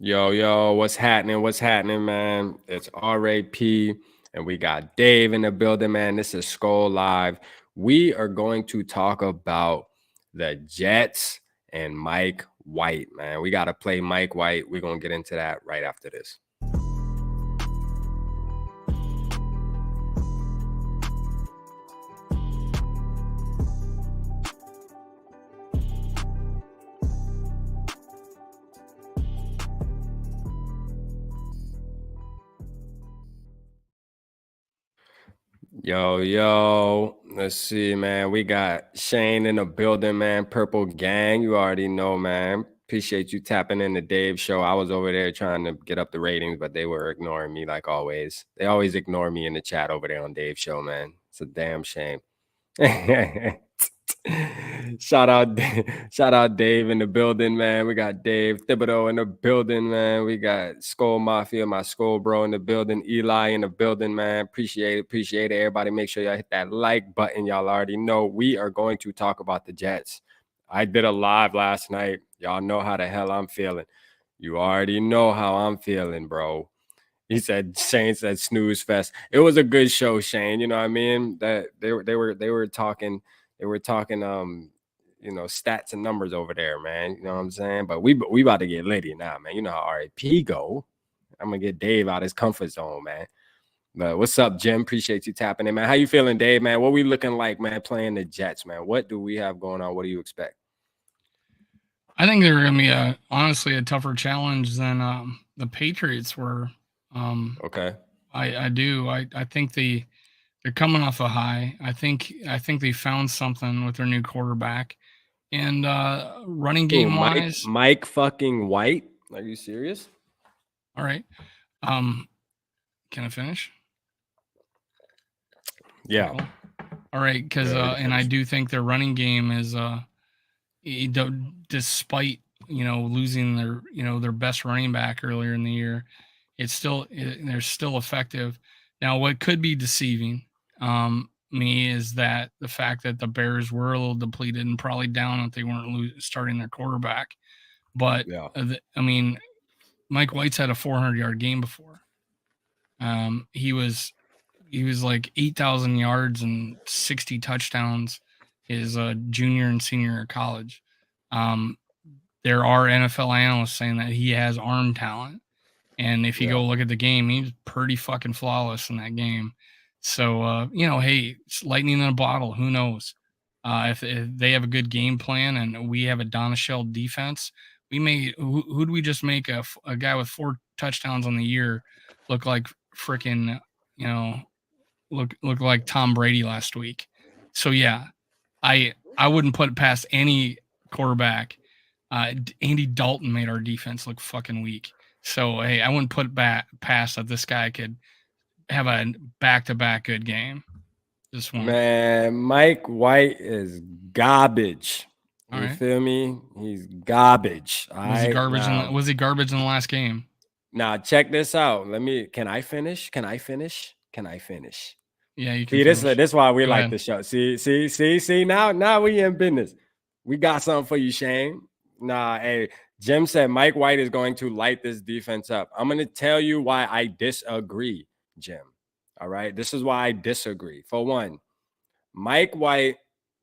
Yo, what's happening? What's happening, man? It's RAP, and we got Dave in the building, man. This is SKOL'd Live. We are going to talk about the Jets and Mike White, man. We got to play Mike White. We're going to get into that right after this. Yo, let's see, man. We got Shane in the building, man. Purple Gang, you already know, man. Appreciate you tapping in the Dave show. I was over there trying to get up the ratings, but they were ignoring me like always. They always ignore me in the chat over there on Dave show, man. It's a damn shame. shout out shout out Dave in the building, man. We got Dave Thibodeau in the building, man. We got SKOL'd Mafia, my SKOL'd bro in the building, Eli in the building, man. Appreciate it. Everybody make sure y'all hit that like button. Y'all already know we are going to talk about the Jets. I did a live last night. Y'all know how the hell I'm feeling. You already know how I'm feeling, bro. He said, Shane said snooze fest. It was a good show, Shane. You know what I mean? That they were talking stats and numbers over there, man. You know what I'm saying? But we about to get litty now, man. You know how RAP go. I'm gonna get Dave out of his comfort zone, man. But what's up, Jim? Appreciate you tapping in, man. How you feeling, Dave, man? What we looking like, man, playing the Jets, man? What do we have going on? What do you expect? I think they're going to be honestly a tougher challenge than the Patriots were. Okay. I do. I think they're coming off a high. I think they found something with their new quarterback and running game wise. Mike fucking White. Are you serious? All right. Can I finish? Yeah. Cool. All right, because and I do think their running game is despite losing their best running back earlier in the year, they're still effective. Now, what could be deceiving me is that the fact that the Bears were a little depleted and probably down if they weren't starting their quarterback. But yeah, I mean, Mike White's had a 400-yard game before. He was like 8,000 yards and 60 touchdowns his junior and senior year of college. There are NFL analysts saying that he has arm talent. And if you go look at the game, he's pretty fucking flawless in that game. So, hey, it's lightning in a bottle. Who knows? If they have a good game plan and we have a Donashell defense, we may. Who'd we just make a guy with 4 touchdowns on the year look like freaking, look like Tom Brady last week? So yeah, I wouldn't put it past any quarterback. Andy Dalton made our defense look fucking weak. So hey, I wouldn't put it past that this guy could have a back-to-back good game. This one, man, Mike White is garbage. You feel me? He's garbage. Was he garbage? Was he garbage in the last game? Now check this out. Can I finish? Yeah, you can. See, this is why we like the show. See. Now we in business. We got something for you, Shane. Nah, hey, Jim said Mike White is going to light this defense up. I'm going to tell you why I disagree, Jim. All right. This is why I disagree. For one, Mike White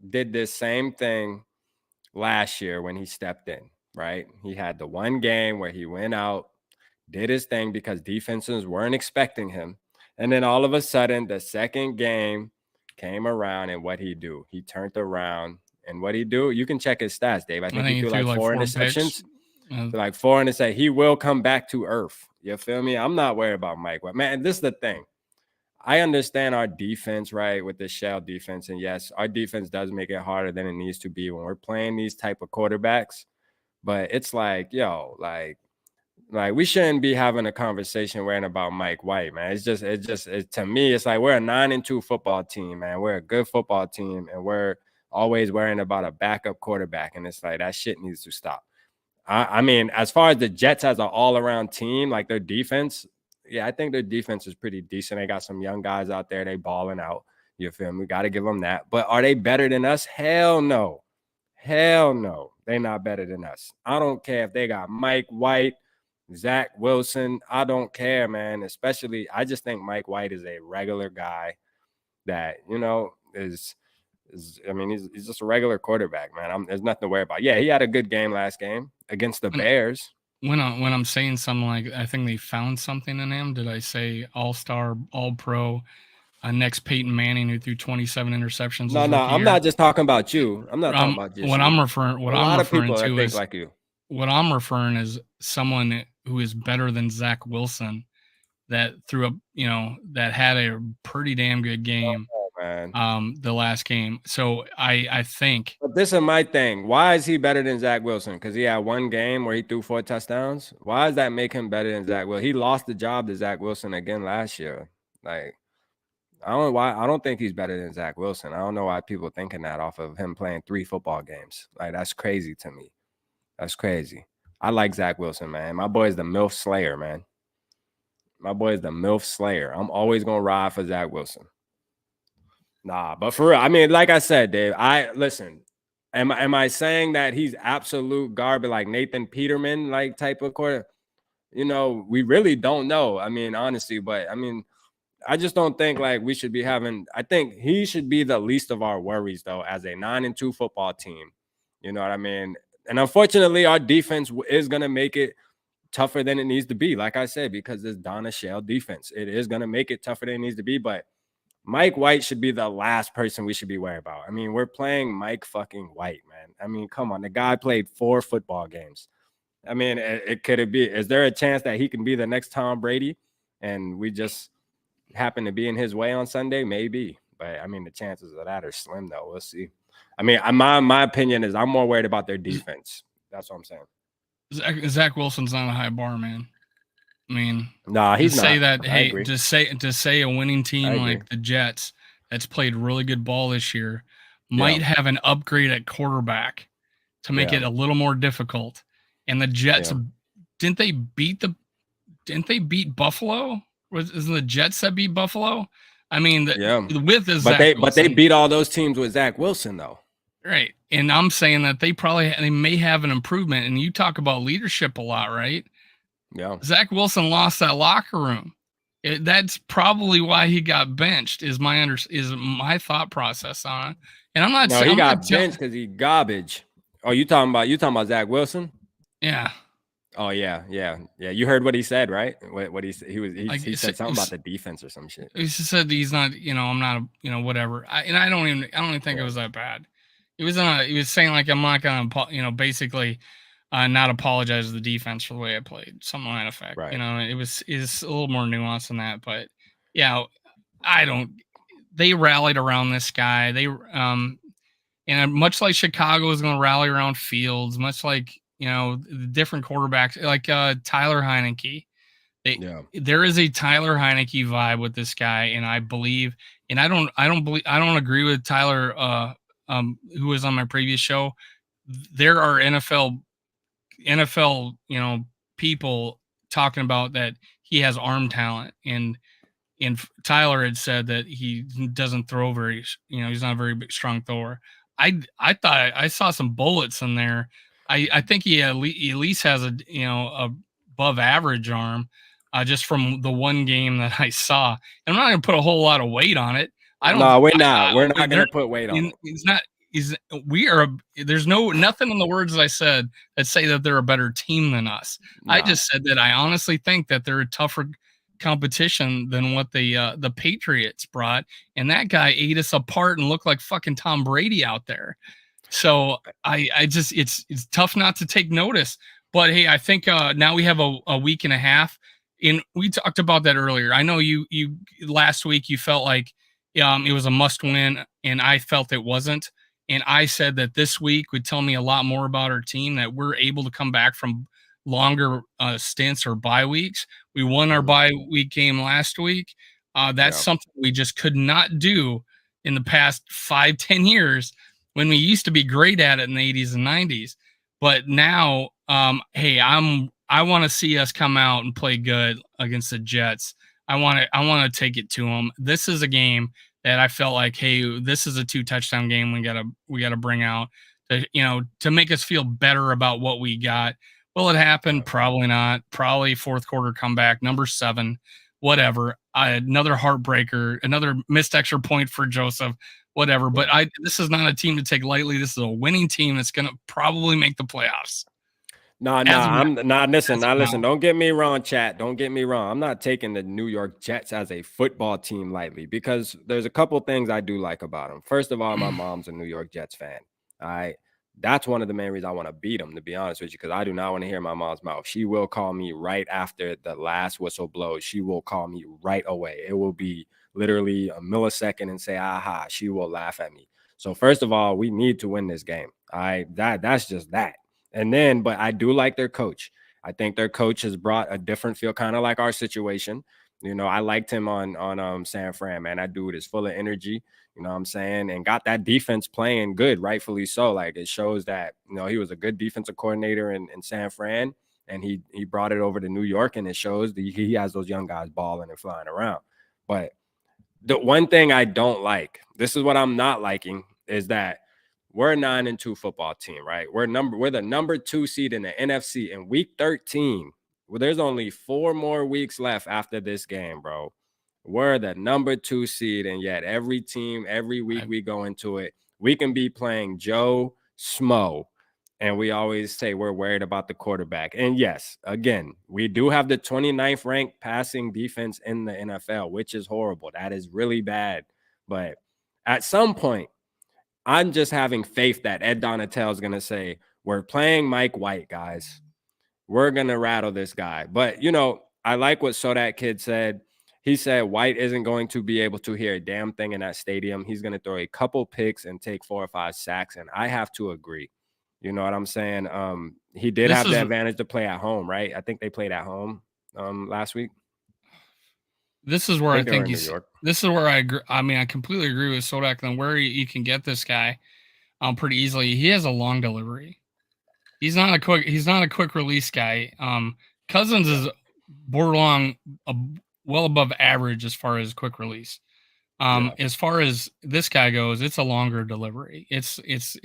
did this same thing last year when he stepped in, right? He had the one game where he went out, did his thing because defenses weren't expecting him. And then all of a sudden, the second game came around, and what he do? He turned around, and what he do? You can check his stats, Dave. I think he threw like 4 interceptions. Like 4 interceptions. He will come back to earth. You feel me? I'm not worried about Mike White. Man, this is the thing. I understand our defense, right, with the shell defense. And yes, our defense does make it harder than it needs to be when we're playing these type of quarterbacks. But it's like, yo, like we shouldn't be having a conversation worrying about Mike White, man. It's just to me, it's like we're a 9-2 football team, man. We're a good football team, and we're always worrying about a backup quarterback. And it's like that shit needs to stop. I mean, as far as the Jets as an all-around team, like their defense, yeah, I think their defense is pretty decent. They got some young guys out there. They balling out. You feel me? We got to give them that. But are they better than us? Hell no. Hell no. They're not better than us. I don't care if they got Mike White, Zach Wilson, I don't care, man. Especially, I just think Mike White is a regular guy that, you know, is I mean, he's just a regular quarterback, man. There's nothing to worry about. Yeah, he had a good game last game against the Bears. When I'm saying something like, I think they found something in him, did I say all-star, all-pro, next Peyton Manning, who threw 27 interceptions? No, I'm not just talking about you. I'm not talking about just what you. I'm referring. What a I'm lot referring of people to think is like you. What I'm referring is someone who is better than Zach Wilson, that threw up, that had a pretty damn good game. Man. The last game. So I think. But this is my thing. Why is he better than Zach Wilson? Because he had one game where he threw 4 touchdowns. Why does that make him better than Zach Wilson? He lost the job to Zach Wilson again last year. Like, I don't think he's better than Zach Wilson. I don't know why people are thinking that off of him playing 3 football games. Like, that's crazy to me. That's crazy. I like Zach Wilson, man. My boy is the MILF Slayer, man. My boy is the MILF Slayer. I'm always gonna ride for Zach Wilson. Nah, but for real, I mean, like I said, Dave, listen. Am I saying that he's absolute garbage, like Nathan Peterman, like type of quarter? You know, we really don't know. I mean, honestly, but I mean, I just don't think like we should be having. I think he should be the least of our worries, though, as a 9-2 football team. You know what I mean? And unfortunately, our defense is gonna make it tougher than it needs to be. Like I said, because this Donna Shell defense, it is gonna make it tougher than it needs to be, but Mike White should be the last person we should be worried about. I mean, we're playing Mike fucking White, man. I mean, come on. The guy played 4 football games. I mean, is there a chance that he can be the next Tom Brady and we just happen to be in his way on Sunday? Maybe. But, I mean, the chances of that are slim, though. We'll see. I mean, my opinion is I'm more worried about their defense. That's what I'm saying. Zach Wilson's not a high bar, man. I mean, nah, he's not. Say that. Hey, to say a winning team like the Jets that's played really good ball this year might have an upgrade at quarterback to make it a little more difficult. And the Jets, didn't they beat Buffalo? Isn't the Jets that beat Buffalo? I mean, but they beat all those teams with Zach Wilson, though. Right. And I'm saying that they may have an improvement. And you talk about leadership a lot, right? Yeah. Zach Wilson lost that locker room. That's probably why he got benched. Is my thought process on it. And I'm not saying he got benched because he garbage. Oh, you talking about Zach Wilson? Yeah. Oh yeah. You heard what he said, right? What he said? He said something about the defense or some shit. He said he's not. I'm not. Whatever. I don't even think it was that bad. He was saying like, I'm not gonna. Basically. Not apologize to the defense for the way I played, something like that effect. Right. It's a little more nuanced than that, but yeah, they rallied around this guy. And much like Chicago is going to rally around Fields, much like, the different quarterbacks, like Tyler Heineke. There is a Tyler Heineke vibe with this guy, and I believe, and I don't agree with Tyler, who was on my previous show. There are NFL, people talking about that he has arm talent, and Tyler had said that he doesn't throw very, he's not a very big, strong thrower. I thought I saw some bullets in there. I think he at least has a above average arm, just from the one game that I saw. And I'm not going to put a whole lot of weight on it. We're not going to put weight on it. It's not. There's nothing in the words that I said that say that they're a better team than us. No. I just said that I honestly think that they're a tougher competition than what the Patriots brought, and that guy ate us apart and looked like fucking Tom Brady out there. So I just it's tough not to take notice. But hey, I think now we have a week and a half, and we talked about that earlier. I know you last week you felt like it was a must win, and I felt it wasn't. And I said that this week would tell me a lot more about our team, that we're able to come back from longer stints or bye weeks. We won our bye week game last week. That's something we just could not do in the past 5-10 years when we used to be great at it in the 80s and 90s. But now, hey, I want to see us come out and play good against the Jets. I want to take it to them. This is a game that I felt like, hey, this is a 2-touchdown game we gotta bring out to make us feel better about what we got. Will it happen? Probably not. Probably fourth quarter comeback, number 7, whatever. Another heartbreaker, another missed extra point for Joseph, whatever. But this is not a team to take lightly. This is a winning team that's going to probably make the playoffs. Listen. Don't get me wrong, chat. Don't get me wrong. I'm not taking the New York Jets as a football team lightly because there's a couple things I do like about them. First of all, my mom's a New York Jets fan. All right. That's one of the main reasons I want to beat them, to be honest with you, because I do not want to hear my mom's mouth. She will call me right after the last whistle blows. She will call me right away. It will be literally a millisecond and say, aha, she will laugh at me. So first of all, we need to win this game. All right. That's just that. And then, but I do like their coach. I think their coach has brought a different feel, kind of like our situation. You know, I liked him on San Fran, man. That dude is full of energy, you know what I'm saying? And got that defense playing good, rightfully so. Like it shows that, you know, he was a good defensive coordinator in San Fran, and he brought it over to New York, and it shows that he has those young guys balling and flying around. But the one thing I don't like, this is what I'm not liking, is that we're a 9-2 football team, right? We're the number 2 seed in the NFC in week 13. Well, there's only 4 more weeks left after this game, bro. We're the number 2 seed, and yet every team, every week we go into it, we can be playing Joe Smo, and we always say we're worried about the quarterback. And yes, again, we do have the 29th ranked passing defense in the NFL, which is horrible. That is really bad. But at some point, I'm just having faith that Ed Donatell is going to say, we're playing Mike White, guys. We're going to rattle this guy. But, you know, I like what Sodak Kid said. He said White isn't going to be able to hear a damn thing in that stadium. He's going to throw a couple picks and take 4 or 5 sacks, and I have to agree. You know what I'm saying? He did have the advantage to play at home, right? I think they played at home last week. This is where I think this is where I agree. I mean, I completely agree with Sodak on where you can get this guy pretty easily. He has a long delivery. He's not a quick release guy. Cousins is borderline well above average as far as quick release. As far as this guy goes, it's a longer delivery. It's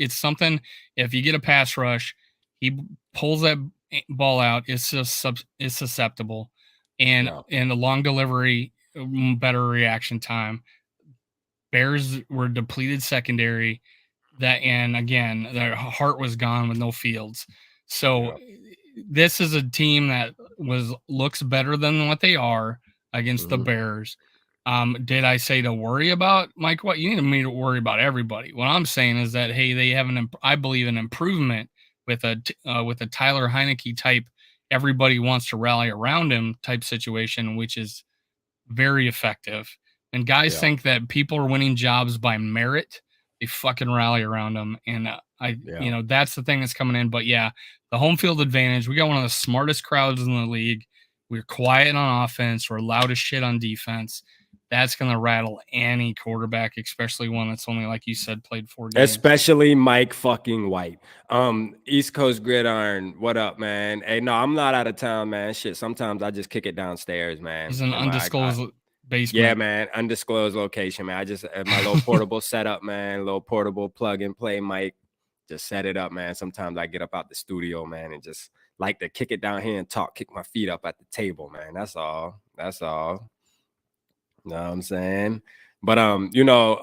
something, if you get a pass rush, he pulls that ball out. It's susceptible. And the long delivery, better reaction time. Bears were depleted secondary, and again, their heart was gone with no Fields. So this is a team that looks better than what they are against the Bears. Did I say to worry about Mike White? You need me to worry about everybody. What I'm saying is that, hey, they have I believe an improvement with a Tyler Heineke type, everybody wants to rally around him type situation, which is very effective. And guys think that people are winning jobs by merit. They fucking rally around them. And you know, that's the thing that's coming in. But yeah, the home field advantage. We got one of the smartest crowds in the league. We're quiet on offense. We're loud as shit on defense. That's going to rattle any quarterback, especially one that's only, like you said, played 4 games. Especially Mike fucking White. East Coast Gridiron, what up, man? Hey, no, I'm not out of town, man. Shit, sometimes I just kick it downstairs, man. It's an undisclosed basement. Yeah, man, undisclosed location, man. I just my little portable setup, man, little portable plug and play mic. Just set it up, man. Sometimes I get up out the studio, man, and just like to kick it down here and talk, kick my feet up at the table, man. That's all. You know what I'm saying? But you know,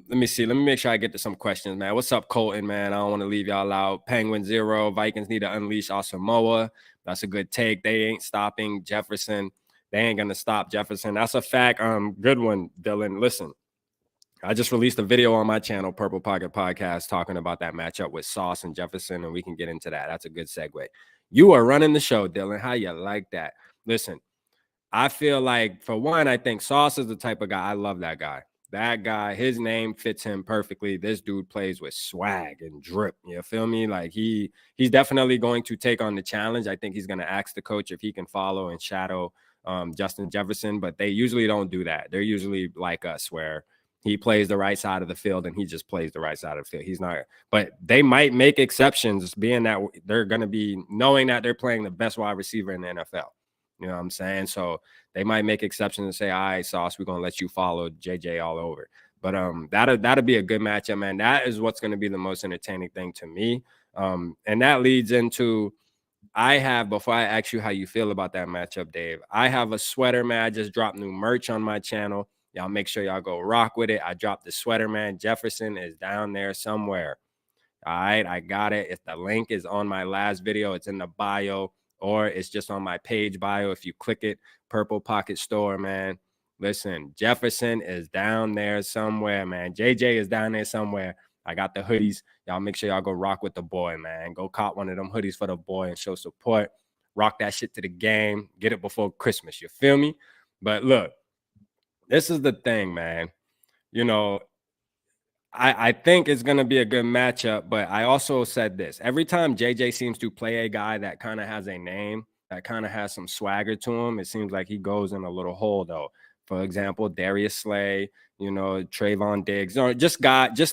let me see. Let me make sure I get to some questions, man. What's up, Colton, man? I don't want to leave y'all out. Penguin 0. Vikings need to unleash Asamoah. That's a good take. They ain't stopping Jefferson. They ain't gonna stop Jefferson. That's a fact. Good one, Dylan. Listen, I just released a video on my channel, Purple Pocket Podcast, talking about that matchup with Sauce and Jefferson, and we can get into that. That's a good segue. You are running the show, Dylan. How you like that? Listen, I feel like, for one, I think Sauce is the type of guy. I love that guy. That guy, his name fits him perfectly. This dude plays with swag and drip. You feel me? Like he's definitely going to take on the challenge. I think he's going to ask the coach if he can follow and shadow Justin Jefferson, but they usually don't do that. They're usually like us, where he plays the right side of the field and he just plays the right side of the field. He's not, but they might make exceptions, being that they're going to be knowing that they're playing the best wide receiver in the NFL. You know what I'm saying? So they might make exceptions and say, all right, Sauce, we're going to let you follow JJ all over. But that'll be a good matchup, man. That is what's going to be the most entertaining thing to me. And that leads into, I have, before I ask you how you feel about that matchup, Dave, I have a sweater, man. I just dropped new merch on my channel. Y'all make sure y'all go rock with it. I dropped the sweater, man. Jefferson is down there somewhere. All right, I got it. If the link is on my last video, it's in the bio, or it's just on my page bio. If you click it, Purple Pocket Store, man. Listen, Jefferson is down there somewhere, man. JJ is down there somewhere. I got the hoodies. Y'all make sure y'all go rock with the boy, man. Go cop one of them hoodies for the boy and show support. Rock that shit to the game. Get it before Christmas. You feel me? But look, this is the thing, man. You know, I think it's going to be a good matchup, but I also said this. Every time JJ seems to play a guy that kind of has a name, that kind of has some swagger to him, it seems like he goes in a little hole, though. For example, Darius Slay, you know, Trayvon Diggs, or just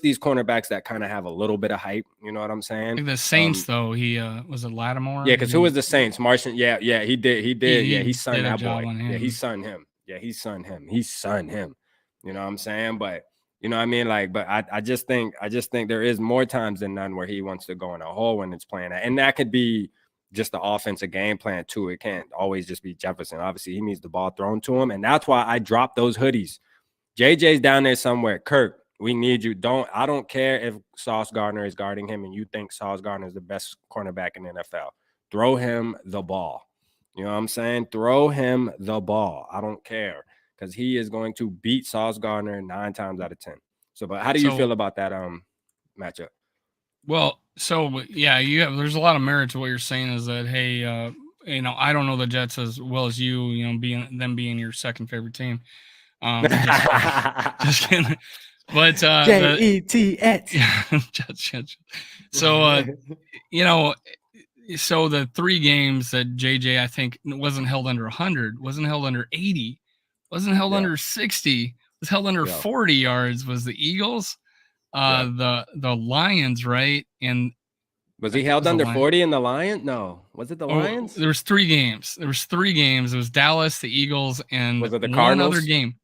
these cornerbacks that kind of have a little bit of hype. You know what I'm saying? Like the Saints, though, he was it Lattimore? Yeah, because who was the Saints? Martian. Yeah, he did. Yeah, he sunned that boy. Yeah, he sunned him. Yeah, he sunned him. He sunned him. You know what I'm saying? But you know what I mean? Like, but I just think there is more times than none where he wants to go in a hole when it's playing that. And that could be just the offensive game plan too. It can't always just be Jefferson. Obviously, he needs the ball thrown to him. And that's why I dropped those hoodies. JJ's down there somewhere. Kirk, we need you. I don't care if Sauce Gardner is guarding him and you think Sauce Gardner is the best cornerback in the NFL. Throw him the ball. You know what I'm saying? Throw him the ball. I don't care, because he is going to beat Sauce Gardner 9 times out of 10. So, but how do you feel about that matchup? Well, so yeah, there's a lot of merit to what you're saying. Is that, hey, you know, I don't know the Jets as well as you. You know, being your second favorite team. Just kidding. But Jets. Jets. So you know, so the 3 games that JJ, I think, wasn't held under 100, wasn't held under 80, wasn't held under 60, was held under 40 yards, was the Eagles, the Lions, right? And was he held under 40 in the Lions? No. Was it the Lions? There was 3 games. It was Dallas, the Eagles, and was it the Cardinals? One other game.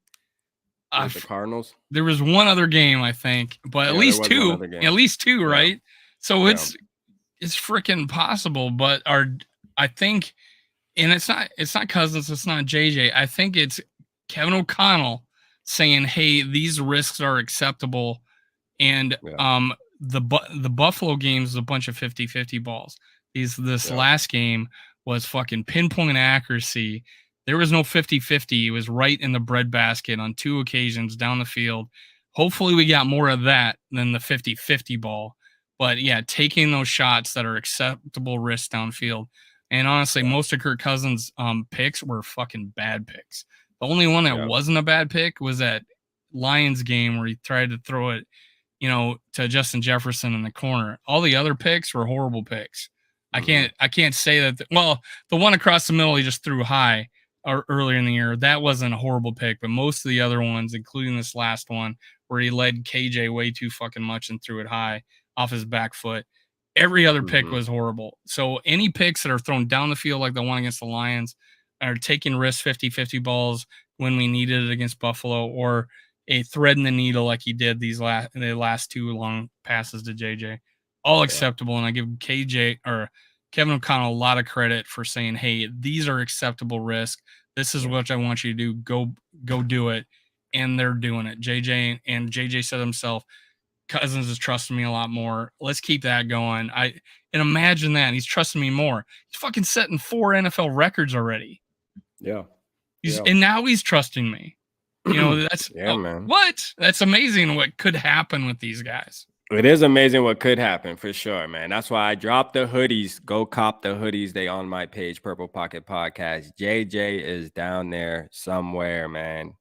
The Cardinals? There was one other game, I think, but at least 2. At least 2, right? So it's freaking possible. But I think, and it's not Cousins, it's not JJ. I think it's Kevin O'Connell saying, "Hey, these risks are acceptable," and the Buffalo game is a bunch of 50-50 balls. This last game was fucking pinpoint accuracy. There was no 50-50. It was right in the breadbasket on 2 occasions down the field. Hopefully we got more of that than the 50-50 ball. But yeah, taking those shots that are acceptable risks downfield. And honestly, most of Kirk Cousins' picks were fucking bad picks. The only one that wasn't a bad pick was that Lions game where he tried to throw it, you know, to Justin Jefferson in the corner. All the other picks were horrible picks. I can't say that. The one across the middle he just threw high earlier in the year, that wasn't a horrible pick, but most of the other ones, including this last one where he led KJ way too fucking much and threw it high off his back foot, every other pick was horrible. So any picks that are thrown down the field like the one against the Lions, are taking risks, 50-50 balls when we needed it against Buffalo, or a thread in the needle like he did the last 2 long passes to JJ, all acceptable. And I give Kevin O'Connell a lot of credit for saying, "Hey, these are acceptable risks. This is what I want you to do. Go do it." And they're doing it. JJ said himself, Cousins is trusting me a lot more. Let's keep that going. And imagine that. He's trusting me more. He's fucking setting 4 NFL records already. Yeah. And now he's trusting me. You know, that's man. What? That's amazing what could happen with these guys. It is amazing what could happen, for sure, man. That's why I dropped the hoodies. Go cop the hoodies. They on my page, Purple Pocket Podcast. JJ is down there somewhere, man.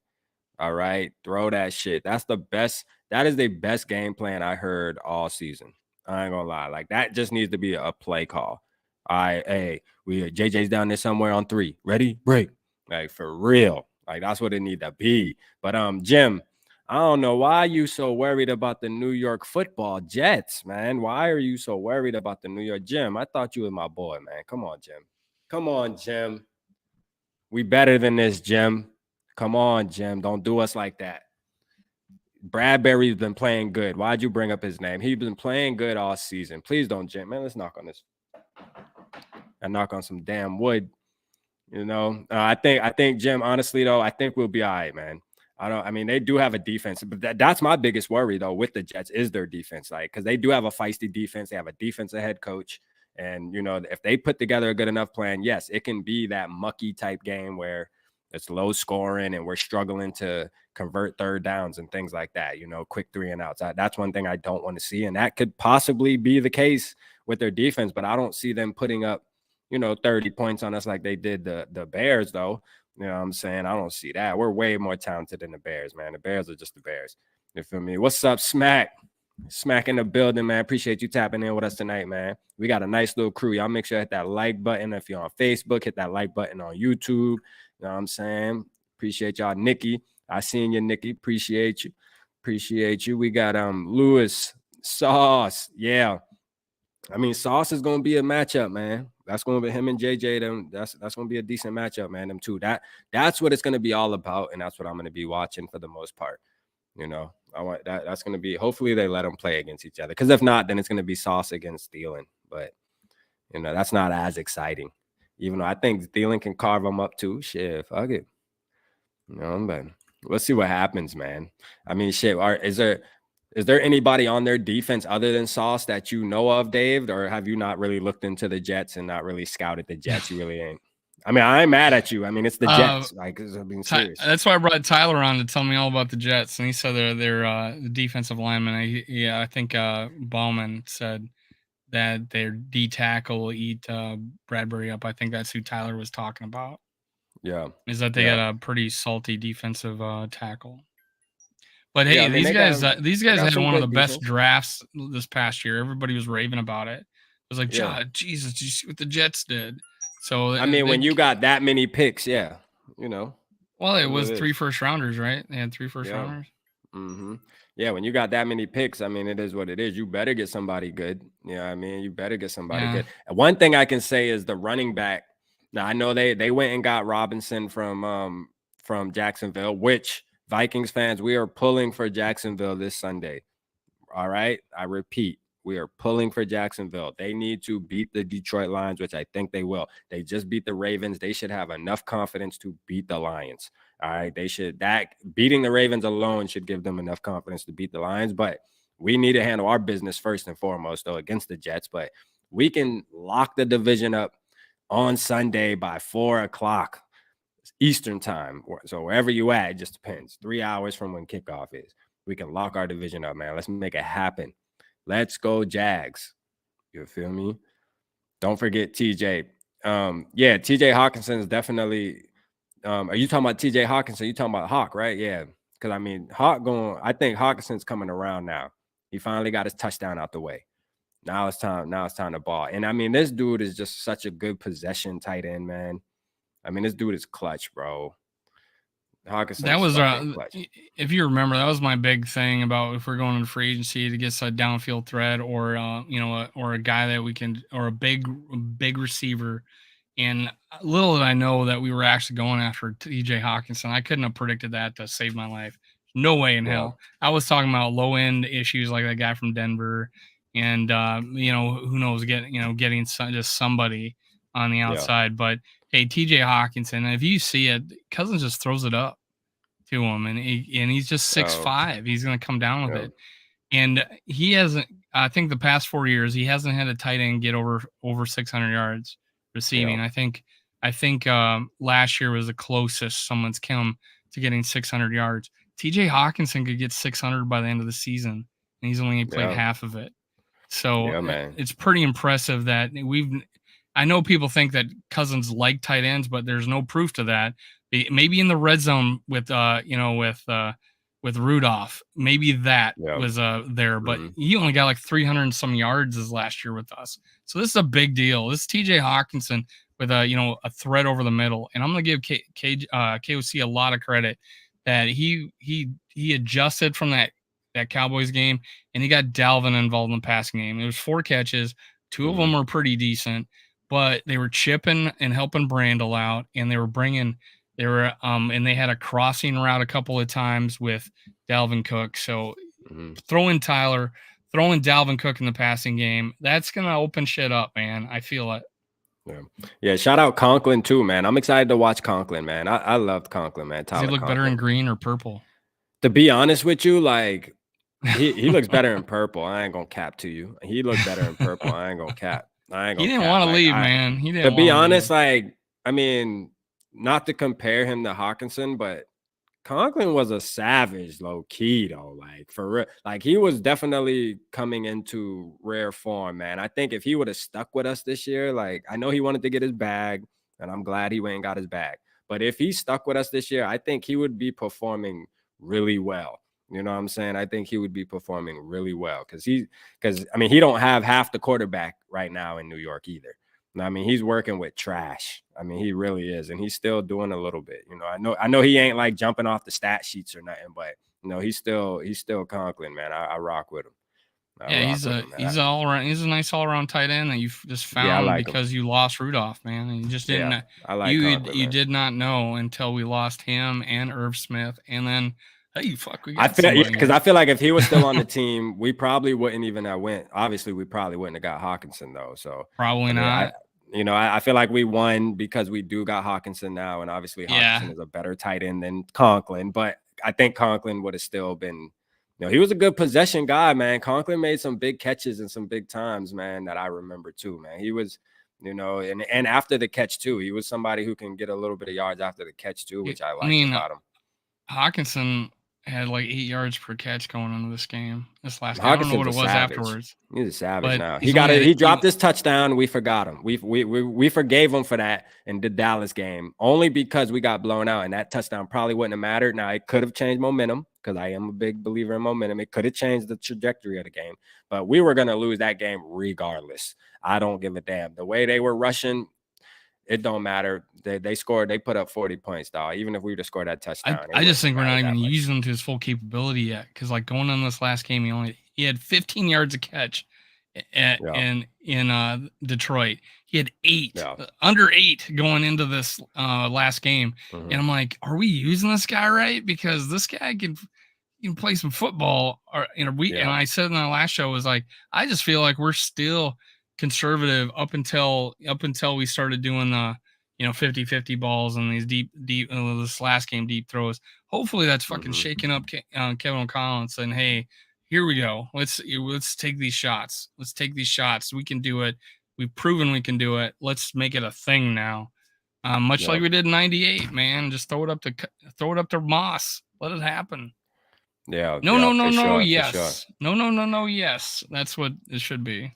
All right, throw that shit. That's the best. That is the best game plan I heard all season. I ain't gonna lie. Like, that just needs to be a play call. All right, hey, JJ's down there somewhere on 3. Ready? Break. Like, for real. Like, that's what it need to be. But Jim, I don't know why you so worried about the New York Football Jets, man. Why are you so worried about the New York Jim? I thought you was my boy, man. Come on, Jim. Come on, Jim. We better than this, Jim. Come on, Jim. Don't do us like that. Bradbury's been playing good. Why'd you bring up his name? He's been playing good all season. Please don't, Jim. Man, let's knock on this. and knock on some damn wood. You know, I think Jim, honestly though, I think we'll be all right, man. I mean, they do have a defense, but that's my biggest worry though with the Jets is their defense, like, because they do have a feisty defense. They have a defensive head coach, and you know, if they put together a good enough plan, yes, it can be that mucky type game where it's low scoring and we're struggling to convert third downs and things like that. You know, quick 3 and outs. That's one thing I don't want to see, and that could possibly be the case with their defense. But I don't see them putting up, you know, 30 points on us like they did the Bears, though. You know what I'm saying? I don't see that. We're way more talented than the Bears, man. The Bears are just the Bears. You feel me? What's up, Smack? Smack in the building, man. Appreciate you tapping in with us tonight, man. We got a nice little crew. Y'all make sure to hit that like button. If you're on Facebook, hit that like button on YouTube. You know what I'm saying? Appreciate y'all. Nikki, I seen you, Nikki. Appreciate you. Appreciate you. We got Lewis, Sauce. Yeah. I mean, Sauce is gonna be a matchup, man. That's gonna be him and JJ. Them that's gonna be a decent matchup, man. Them two. That's what it's gonna be all about, and that's what I'm gonna be watching for the most part. You know, I want that. That's gonna be. Hopefully, they let them play against each other. Because if not, then it's gonna be Sauce against Thielen. But you know, that's not as exciting. Even though I think Thielen can carve them up too. Shit, fuck it. You know, but let's see what happens, man. I mean, shit. Is there anybody on their defense other than Sauce that you know of, Dave? Or have you not really looked into the Jets and not really scouted the Jets? You really ain't. I mean, I ain't mad at you. I mean, it's the Jets. Like, I'm being serious. That's why I brought Tyler on to tell me all about the Jets, and he said they're defensive linemen. I think Ballman said that their D tackle will eat Bradbury up. I think that's who Tyler was talking about. Yeah, is that they got a pretty salty defensive tackle. But hey, yeah, I mean, these guys had one of the best drafts this past year. Everybody was raving about it. It was like, Jesus, did you see what the Jets did? So I mean, when you got that many picks, yeah, you know. Well, it was 3 first-rounders, right? They had 3 first-rounders. Mm-hmm. Yeah, when you got that many picks, I mean, it is what it is. You better get somebody good. You know what I mean? You better get somebody good. And one thing I can say is the running back. Now, I know they went and got Robinson from Jacksonville, which Vikings fans, we are pulling for Jacksonville this Sunday. All right. I repeat, we are pulling for Jacksonville. They need to beat the Detroit Lions, which I think they will. They just beat the Ravens. They should have enough confidence to beat the Lions. All right. Beating the Ravens alone should give them enough confidence to beat the Lions. But we need to handle our business first and foremost, though, against the Jets. But we can lock the division up on Sunday by 4:00 Eastern time. So wherever you at, it just depends. 3 hours from when kickoff is. We can lock our division up, man. Let's make it happen. Let's go Jags. You feel me? Don't forget TJ. Yeah, TJ Hawkinson is definitely. Are you talking about TJ Hawkinson? You talking about Hawk, right? Yeah. Because I mean, I think Hawkinson's coming around now. He finally got his touchdown out the way. Now it's time to ball. And I mean, this dude is just such a good possession tight end, man. I mean, this dude is clutch, bro. Hawkinson. That was if you remember, that was my big thing about if we're going into free agency to get a downfield threat or or a guy that we can, or a big receiver. And little did I know that we were actually going after TJ Hawkinson. I couldn't have predicted that to save my life. No way in hell. I was talking about low end issues like that guy from Denver, and who knows, getting just somebody on the outside, but. Hey, TJ Hawkinson, if you see it, Cousins just throws it up to him, and he's just 6'5". He's going to come down with it. And he hasn't, I think the past 4 years, he hasn't had a tight end get over 600 yards receiving. I think last year was the closest someone's come to getting 600 yards. TJ Hawkinson could get 600 by the end of the season, and he's only played half of it. So it's pretty impressive that I know people think that Cousins like tight ends, but there's no proof to that. Maybe in the red zone with Rudolph, maybe that was there, but he only got like 300 and some yards this last year with us. So this is a big deal. This is TJ Hawkinson with a threat over the middle, and I'm gonna give KOC a lot of credit that he adjusted from that Cowboys game, and he got Dalvin involved in the passing game. It was 4 catches, 2 of them were pretty decent. But they were chipping and helping Brandel out, and and they had a crossing route a couple of times with Dalvin Cook. So throwing Dalvin Cook in the passing game, that's going to open shit up, man. I feel it. Yeah. Shout out Conklin too, man. I'm excited to watch Conklin, man. I loved Conklin, man. Does he look better in green or purple? To be honest with you, like he looks better in purple. I ain't gonna cap to you. He looked better in purple. I ain't gonna cap. He didn't want to leave, man. He didn't. To be honest, like I mean, not to compare him to Hawkinson, but Conklin was a savage, low key though. Like for real, like he was definitely coming into rare form, man. I think if he would have stuck with us this year, like I know he wanted to get his bag, and I'm glad he went and got his bag. But if he stuck with us this year, I think he would be performing really well. You know what I'm saying? I think he would be performing really well because I mean, he don't have half the quarterback right now in New York either. I mean, he's working with trash. I mean, he really is, and he's still doing a little bit. You know, I know he ain't like jumping off the stat sheets or nothing, but you know, he's still Conklin, man. I rock with him. He's all around. He's a nice all around tight end that you just found because you lost Rudolph, man, and you just didn't. Yeah, I like Conklin, you did not know until we lost him and Irv Smith, and then hey, fuck, we got because I feel like if he was still on the team, we wouldn't even have went. Obviously, we probably wouldn't have got Hawkinson though. So probably not. I feel like we won because we do got Hawkinson now, and obviously Hawkinson is a better tight end than Conklin. But I think Conklin would have still been. You know, he was a good possession guy, man. Conklin made some big catches and some big times, man, that I remember too, man. He was, you know, and after the catch too, he was somebody who can get a little bit of yards after the catch too, which I like about him. Hawkinson had like 8 yards per catch going into this game. This last game, I don't know what it was afterwards. He's a savage now. He dropped his touchdown. We forgot him. We forgave him for that in the Dallas game only because we got blown out, and that touchdown probably wouldn't have mattered. Now it could have changed momentum because I am a big believer in momentum. It could have changed the trajectory of the game, but we were gonna lose that game regardless. I don't give a damn. The way they were rushing, it don't matter. They scored. They put up 40 points, dog. Even if we would have scored that touchdown, I just think we're not even using him to his full capability yet. Because like going on this last game, he had 15 yards a catch in Detroit. He had 8, under 8 going into this last game, and I'm like, are we using this guy right? Because this guy can play some football. And I said in the last show was like, I just feel like we're still conservative up until we started doing the 50-50 balls and these deep this last game deep throws. Hopefully that's fucking shaking up Kevin O'Connell and saying, hey, here we go, let's take these shots, we can do it, we've proven we can do it, let's make it a thing now, much like we did in 98, man. Just throw it up to Moss, let it happen. Yes. Yes, that's what it should be.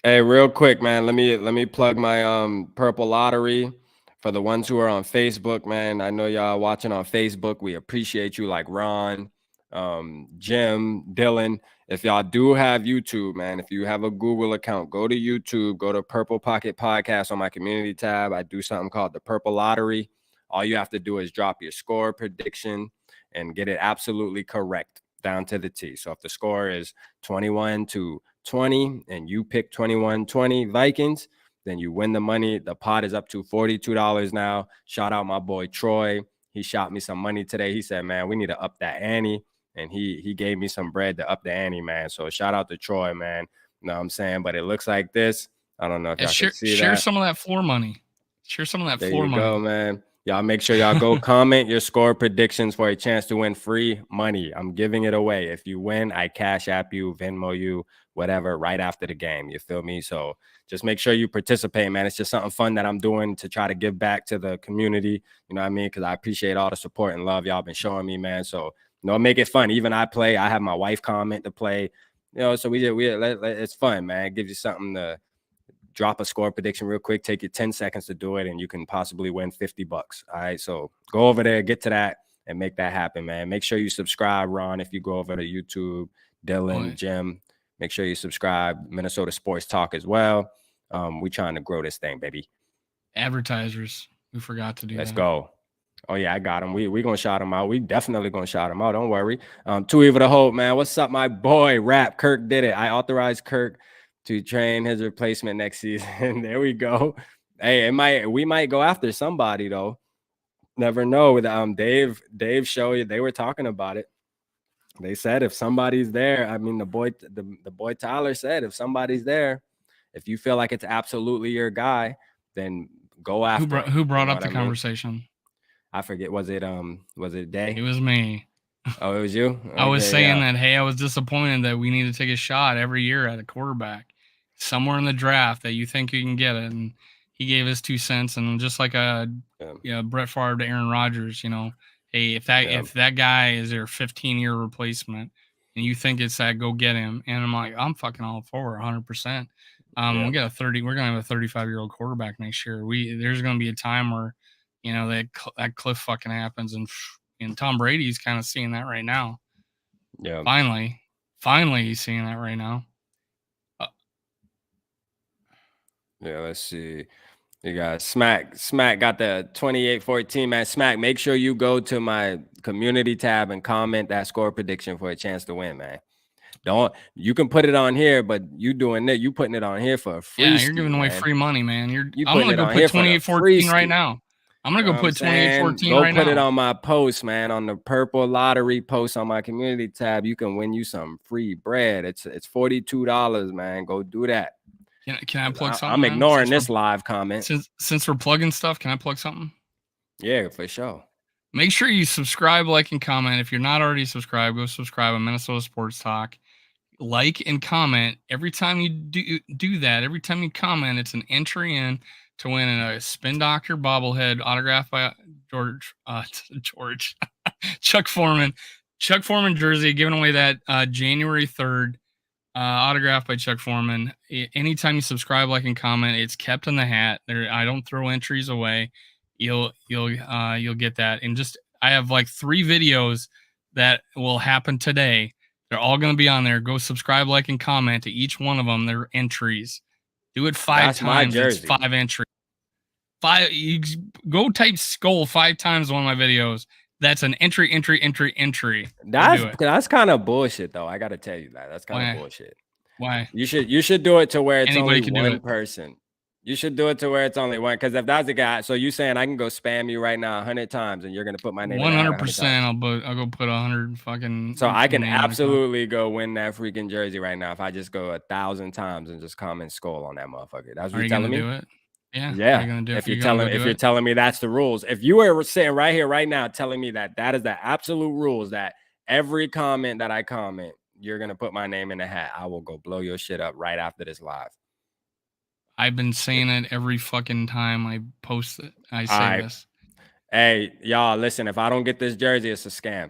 Hey, real quick, man, let me plug my Purple Lottery for the ones who are on Facebook, man. I know y'all watching on Facebook. We appreciate you, like Ron, Jim, Dylan. If y'all do have YouTube, man, if you have a Google account, go to YouTube, go to Purple Pocket Podcast on my community tab. I do something called the Purple Lottery. All you have to do is drop your score prediction and get it absolutely correct down to the T. So if the score is 21-20 and you pick 21-20 Vikings, then you win the money. The pot is up to $42 now. Shout out my boy Troy. He shot me some money today. He said, man, we need to up that ante. And he gave me some bread to up the ante, man. So shout out to Troy, man. You know what I'm saying? But it looks like this. I don't know if y'all can see that. Share some of that floor money. Share some of that floor money. There you go, man. Y'all make sure y'all go comment your score predictions for a chance to win free money. I'm giving it away. If you win, I Cash App you, Venmo you, whatever, right after the game. You feel me? So just make sure you participate, man. It's just something fun that I'm doing to try to give back to the community. You know what I mean? Because I appreciate all the support and love y'all been showing me, man. So, make it fun. Even I play. I have my wife comment to play. So it's fun, man. It gives you something to drop a score prediction real quick, take you 10 seconds to do it, and you can possibly win $50. All right. So go over there, get to that, and make that happen, man. Make sure you subscribe, Ron, if you go over to YouTube, Dylan, Jim. Make sure you subscribe, Minnesota Sports Talk as well. We trying to grow this thing, baby. Advertisers, we forgot to do Let's go. Oh, yeah, I got him. We going to shout him out. We definitely going to shout him out. Don't worry. Too Evil to Hope, man. What's up, my boy? Rap. Kirk did it. I authorized Kirk to train his replacement next season. There we go. Hey, we might go after somebody though. Never know. With Dave show, they were talking about it. They said if somebody's there, I mean the boy Tyler said if somebody's there If you feel like it's absolutely your guy, then go after him. Who brought up the conversation? I forget. Was it Day? It was me. Oh, it was you? Okay, I was saying that, hey, I was disappointed that we need to take a shot every year at a quarterback somewhere in the draft that you think you can get it. And he gave his 2 cents. And just like Brett Favre to Aaron Rodgers, hey, if that guy is their 15-year replacement and you think it's that, go get him. And I'm like, I'm fucking all for 100%. We're gonna have a 35-year-old quarterback next year. There's gonna be a time where, that cliff fucking happens, and Tom Brady's kind of seeing that right now. Yeah. Finally, he's seeing that right now. Yeah, let's see. You got Smack got the 28-14, man. Smack, make sure you go to my community tab and comment that score prediction for a chance to win, man. You can put it on here, but you putting it on here for a free. Yeah, you're giving away free money, man. I'm gonna go put 28-14 right now. I'm gonna go put 28-14 right now. Go put it on my post, man, on the purple lottery post on my community tab. You can win you some free bread. It's $42, man. Go do that. Can I plug something? I'm ignoring this live comment. Since we're plugging stuff, can I plug something? Yeah, for sure. Make sure you subscribe, like, and comment. If you're not already subscribed, go subscribe on Minnesota Sports Talk. Like and comment. Every time you do that, every time you comment, it's an entry in to win a Spin Doctor bobblehead autographed by Chuck Foreman. Chuck Foreman jersey, giving away that January 3rd. Autographed by Chuck Foreman. Anytime you subscribe, like, and comment, it's kept in the hat. I don't throw entries away. You'll get that. And I have like 3 videos that will happen today. They're all going to be on there. Go subscribe, like, and comment to each one of them. They're entries. Do it 5 times. It's 5 entries. 5. You go type SKOL'd 5 times on one of my videos. That's an entry. That's kind of bullshit, though. I gotta tell you that. That's kind of bullshit. Why? You should do it to where it's Anybody only one person. You should do it to where it's only one. Because if that's the guy, so you saying I can go spam you right now 100 times and you're gonna put my name 100%. I'll go put 100 fucking. So I can absolutely go win that freaking jersey right now if I just go 1,000 times and just comment SKOL'd on that motherfucker. That's what you're telling me. Do it? Yeah. If you're telling me that's the rules, if you were sitting right here right now telling me that is the absolute rules, that every comment that I comment, you're gonna put my name in the hat, I will go blow your shit up right after this live. I've been saying it every fucking time I post it. I say this. Hey, y'all, listen, if I don't get this jersey, it's a scam.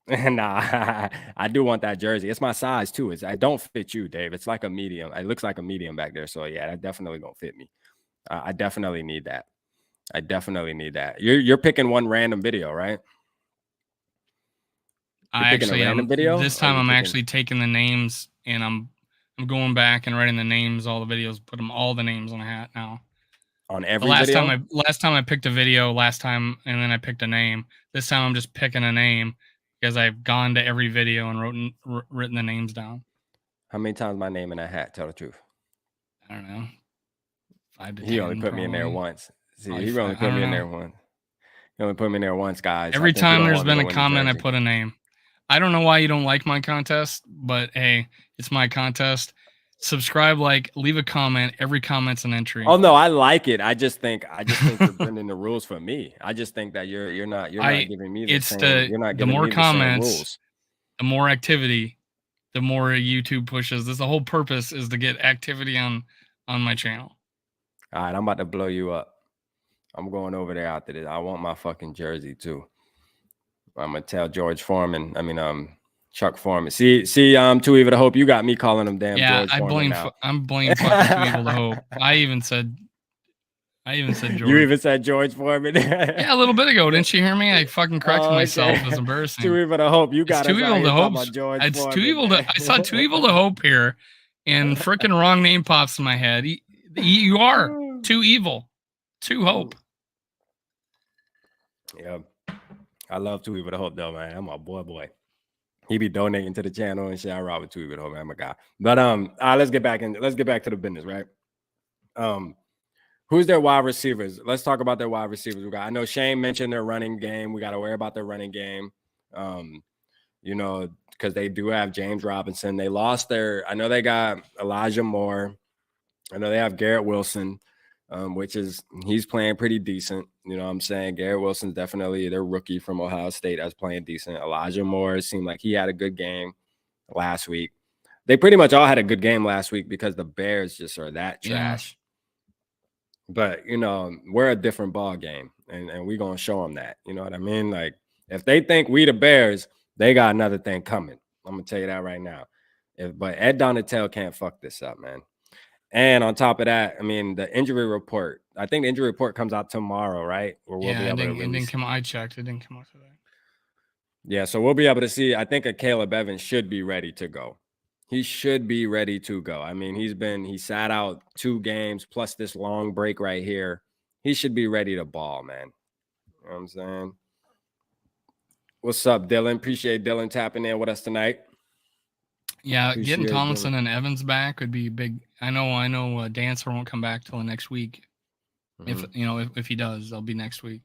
Nah, I do want that jersey. It's my size too. I don't fit you, Dave. It's like a medium. It looks like a medium back there. So yeah, that definitely don't fit me. I definitely need that. You're picking one random video, right? This time I'm actually taking the names and I'm going back and writing the names, all the videos, put all the names on a hat now. On every video? Last time I picked a video and then I picked a name. This time I'm just picking a name because I've gone to every video and written the names down. How many times my name in a hat? Tell the truth. I don't know. 5 to 10. He only put me in there once. See, he only put me in there once. He only put me in there once, guys. Every time there's been a comment, I put a name. I don't know why you don't like my contest, but hey, it's my contest. Subscribe, leave a comment. Every comment's an entry. Oh no, I like it. I just think you're bending the rules for me. I just think that you're not giving me the same. You're not giving me the comments, same rules. The more activity, the more YouTube pushes. The whole purpose is to get activity on my channel. All right, I'm about to blow you up. I'm going over there after this. I want my fucking jersey too. I'm gonna tell Chuck Foreman. See, Too Evil to Hope. You got me calling him damn George Foreman now. I'm blaming fucking Too Evil to Hope. I even said George. You even said George Foreman. Yeah, a little bit ago. Didn't you hear me? I fucking corrected myself. It was embarrassing. Too Evil to Hope. You got Too Evil to Hope. It's Too Evil to. I saw Too Evil to Hope here, and freaking wrong name pops in my head. You are Too Evil, Too Hope. Yeah, I love Too Evil to Hope though, man. I'm a boy. He be donating to the channel and shit. I rob with Too Evil to Hope, man. I'm a guy. But let's get back to the business, right? Who's their wide receivers? Let's talk about their wide receivers. I know Shane mentioned their running game. We got to worry about their running game. Because they do have James Robinson. They lost I know they got Elijah Moore. I know they have Garrett Wilson, which is he's playing pretty decent. You know what I'm saying? Garrett Wilson's definitely their rookie from Ohio State that's playing decent. Elijah Moore seemed like he had a good game last week. They pretty much all had a good game last week because the Bears just are that trash. Yeah. But, you know, we're a different ball game, and we're going to show them that. You know what I mean? Like, if they think we the Bears, they got another thing coming. I'm going to tell you that right now. But Ed Donatel can't fuck this up, man. And on top of that, I mean, the injury report. I think the injury report comes out tomorrow, right? Where we'll be able to release. It didn't come. I checked. It didn't come out today. Yeah, so we'll be able to see. I think a Caleb Evans should be ready to go. He should be ready to go. I mean, he sat out 2 games plus this long break right here. He should be ready to ball, man. You know what I'm saying? What's up, Dylan? Appreciate Dylan tapping in with us tonight. Yeah, appreciate getting Tomlinson Dylan and Evans back would be big. I know Dancer won't come back till next week. Mm-hmm. If he does, they'll be next week.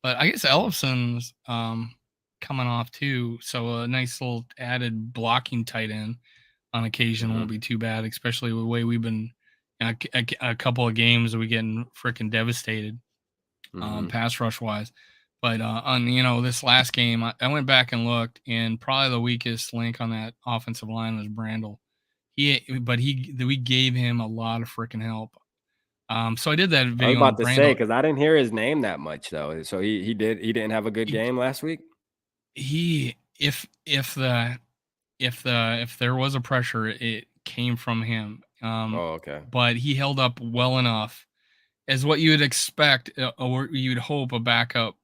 But I guess Ellison's coming off too, so a nice little added blocking tight end on occasion won't be too bad, especially the way we've been a couple of games we getting freaking devastated pass rush wise. But on this last game, I went back and looked, and probably the weakest link on that offensive line was Brandel. We gave him a lot of freaking help. So I did that video. I was about to say, because I didn't hear his name that much though. So he didn't have a good game last week. If there was a pressure, it came from him. Okay. But he held up well enough, as what you would expect, or you'd hope a backup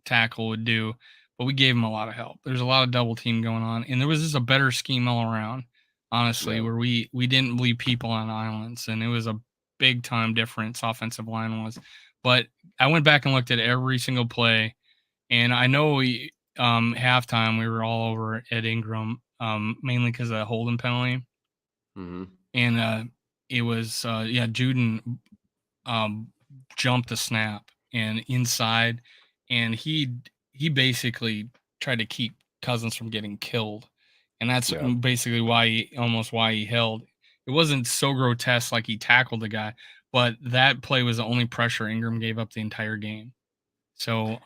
tackle would do. But we gave him a lot of help. There's a lot of double team going on, and there was just a better scheme all around, honestly, where we didn't leave people on islands, and it was a big time difference. Offensive line was, but I went back and looked at every single play, and I know halftime we were all over Ed Ingram, mainly because of the holding penalty. Mm-hmm. And it was Juden jumped the snap and inside, and he basically tried to keep Cousins from getting killed, and that's basically why he held. It wasn't so grotesque like he tackled the guy, but that play was the only pressure Ingram gave up the entire game. So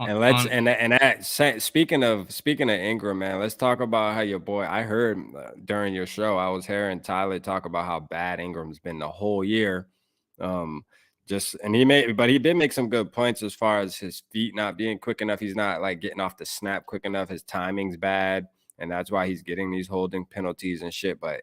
speaking of Ingram, man, let's talk about how your boy. I heard during your show, I was hearing Tyler talk about how bad Ingram's been the whole year. He did make some good points as far as his feet not being quick enough. He's not like getting off the snap quick enough. His timing's bad, and that's why he's getting these holding penalties and shit. But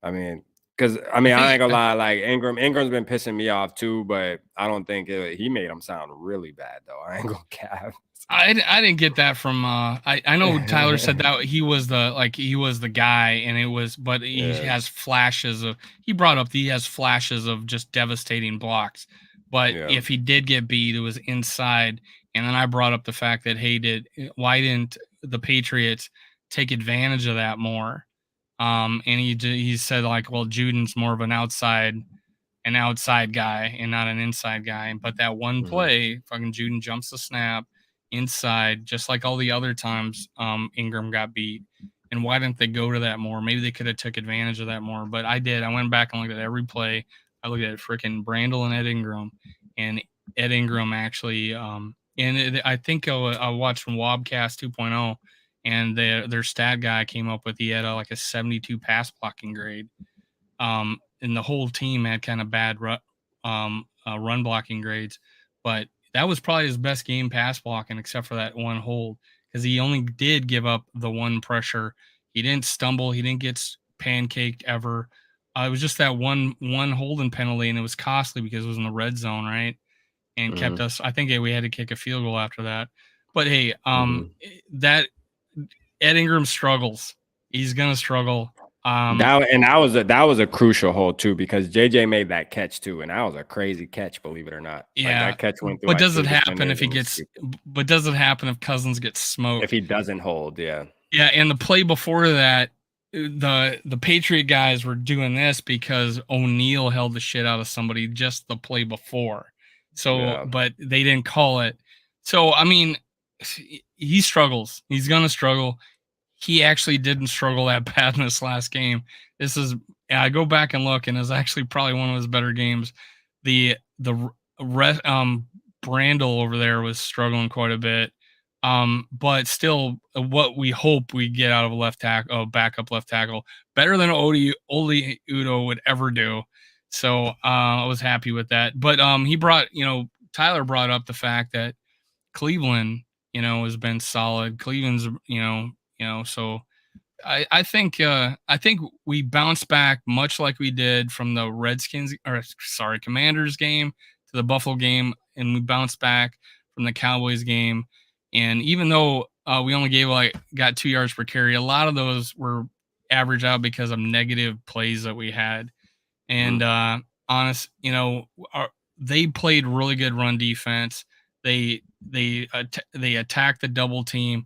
I mean. Because, I ain't gonna lie, like Ingram's been pissing me off too, but I don't think he made him sound really bad, though. I ain't gonna cap. I didn't get that from I know Tyler said that he was the guy, and it was, but he has flashes of, he has flashes of just devastating blocks. But if he did get beat, it was inside. And then I brought up the fact that, hey, why didn't the Patriots take advantage of that more? And he said, like, well, Juden's more of an outside guy and not an inside guy. But that one play, fucking Juden jumps the snap inside, just like all the other times Ingram got beat. And why didn't they go to that more? Maybe they could have took advantage of that more. But I did. I went back and looked at every play. I looked at freaking Brandel and Ed Ingram. And Ed Ingram actually, I think I watched from Wobcast 2.0. And their stat guy came up with, he had a 72 pass blocking grade. And the whole team had kind of bad run blocking grades. But that was probably his best game pass blocking, except for that one hold, because he only did give up the one pressure. He didn't stumble. He didn't get pancaked ever. It was just that one holding penalty, and it was costly because it was in the red zone, right? And kept us, I think we had to kick a field goal after that. But hey, that Ed Ingram struggles. He's gonna struggle. That was a crucial hold too, because JJ made that catch too, and that was a crazy catch, believe it or not. Yeah, that catch went through. But does it happen if he gets? But does it happen if Cousins gets smoked? If he doesn't hold, yeah. Yeah, and the play before that, the Patriot guys were doing this because O'Neal held the shit out of somebody just the play before. So, but they didn't call it. So, I mean, he struggles. He's gonna struggle. He actually didn't struggle that bad in this last game. This is Yeah, I go back and look, and it's actually probably one of his better games. The Brandel over there was struggling quite a bit. But still, what we hope we get out of a left tackle, backup left tackle, better than Oli Udo would ever do. So I was happy with that. But he brought, Tyler brought up the fact that Cleveland, has been solid. Cleveland's, so I think we bounced back much like we did from the Commanders game to the Buffalo game, and we bounced back from the Cowboys game. And even though we only got 2 yards per carry, a lot of those were averaged out because of negative plays that we had. And they played really good run defense. They attacked the double team.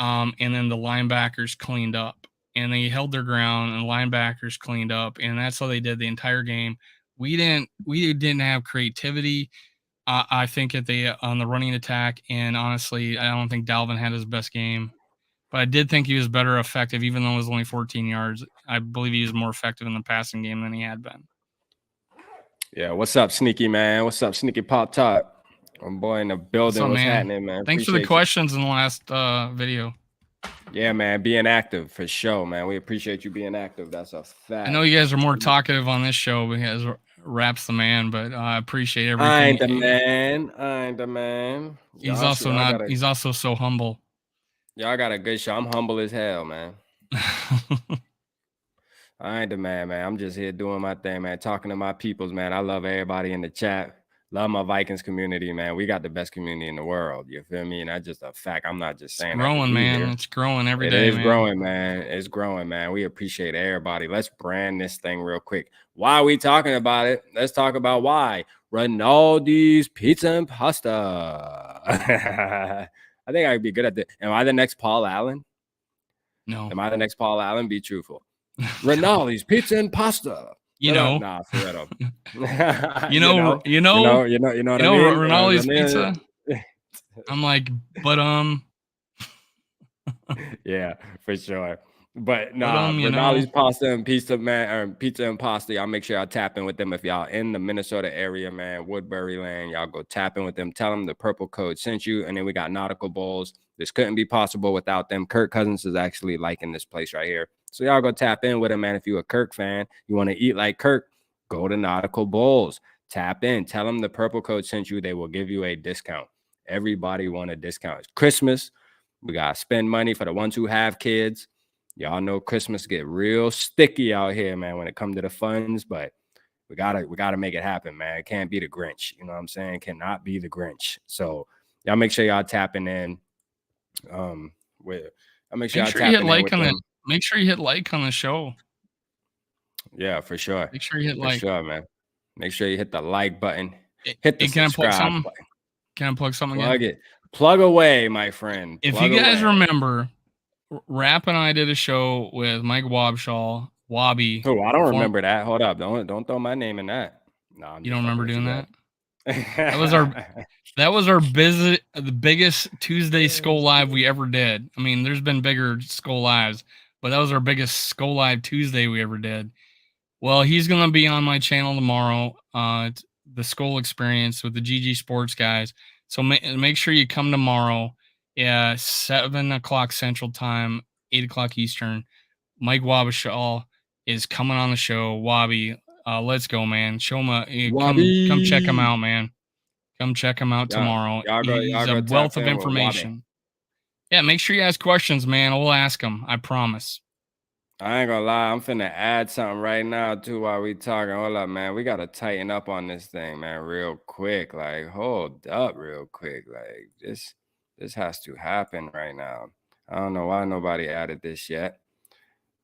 And then the linebackers cleaned up, and they held their ground, and linebackers cleaned up, and that's how they did the entire game. We didn't have creativity, I think, on the running attack, and honestly, I don't think Dalvin had his best game, but I did think he was better effective, even though it was only 14 yards. I believe he was more effective in the passing game than he had been. Yeah, what's up, Sneaky man? What's up, Sneaky Pop Top? I'm boy in the building. What's happening, man? Thanks for the questions in the last video. Yeah, man, being active for sure, man. We appreciate you being active. That's a fact. I know you guys are more talkative on this show because Rap's the man, but I appreciate everything. I ain't the man. He's also not. He's also so humble. Y'all got a good show. I'm humble as hell, man. I ain't the man. I'm just here doing my thing, man. Talking to my peoples, man. I love everybody in the chat. Love my Vikings community, man. We got the best community in the world. You feel me? And that's just a fact. I'm not just saying. It's growing, man. It's growing every day. It is growing, man. It's growing, man. We appreciate everybody. Let's brand this thing real quick. Why are we talking about it? Let's talk about why. Rinaldi's Pizza and Pasta. I think I could be good at this. Am I the next Paul Allen? No. Am I the next Paul Allen? Be truthful. Rinaldi's Pizza and Pasta. Nah, for real. you know what I mean? Rinaldi's Pizza. I'm like, but yeah, for sure. But Rinaldi's Pasta and Pizza, man, Pizza and Pasta. Y'all make sure y'all tap in with them if y'all in the Minnesota area, man. Woodbury land, y'all go tap in with them. Tell them the purple code sent you, and then we got Nautical Bowls. This couldn't be possible without them. Kirk Cousins is actually liking this place right here. So y'all go tap in with him, man. If you're a Kirk fan, you want to eat like Kirk, go to Nautical Bowls. Tap in. Tell them the purple code sent you. They will give you a discount. Everybody want a discount. It's Christmas. We got to spend money for the ones who have kids. Y'all know Christmas get real sticky out here, man, when it comes to the funds. But we gotta make it happen, man. It can't be the Grinch. You know what I'm saying? It cannot be the Grinch. So y'all make sure y'all tapping in. Make sure you hit like on it. Make sure you hit like on the show. Yeah, for sure. Make sure you hit like. For sure, man. Make sure you hit the like button. Hit the subscribe button. Can I plug something? Plug it. Plug away, my friend. If you guys remember, Rap and I did a show with Mike Wobshaw, Wobby. Oh, I don't remember that. Hold up. Don't throw my name in that. No, you don't remember doing that? That was the biggest Tuesday Skol Live we ever did. I mean, there's been bigger Skol Lives, but that was our biggest Skol Live Tuesday we ever did. Well, he's going to be on my channel tomorrow. It's the Skol Experience with the GG Sports guys. So make sure you come tomorrow. 7 o'clock Central Time, 8 o'clock Eastern. Mike Wobshaw is coming on the show. Wobby, let's go, man. Show him come check him out, man. Come check him out tomorrow. He's a wealth of information. Yeah, make sure you ask questions, man. We'll ask him. I promise. I ain't gonna lie. I'm finna add something right now, too, while we talking. Hold up, man. We got to tighten up on this thing, man, real quick. Like, hold up real quick. Like, this has to happen right now. I don't know why nobody added this yet.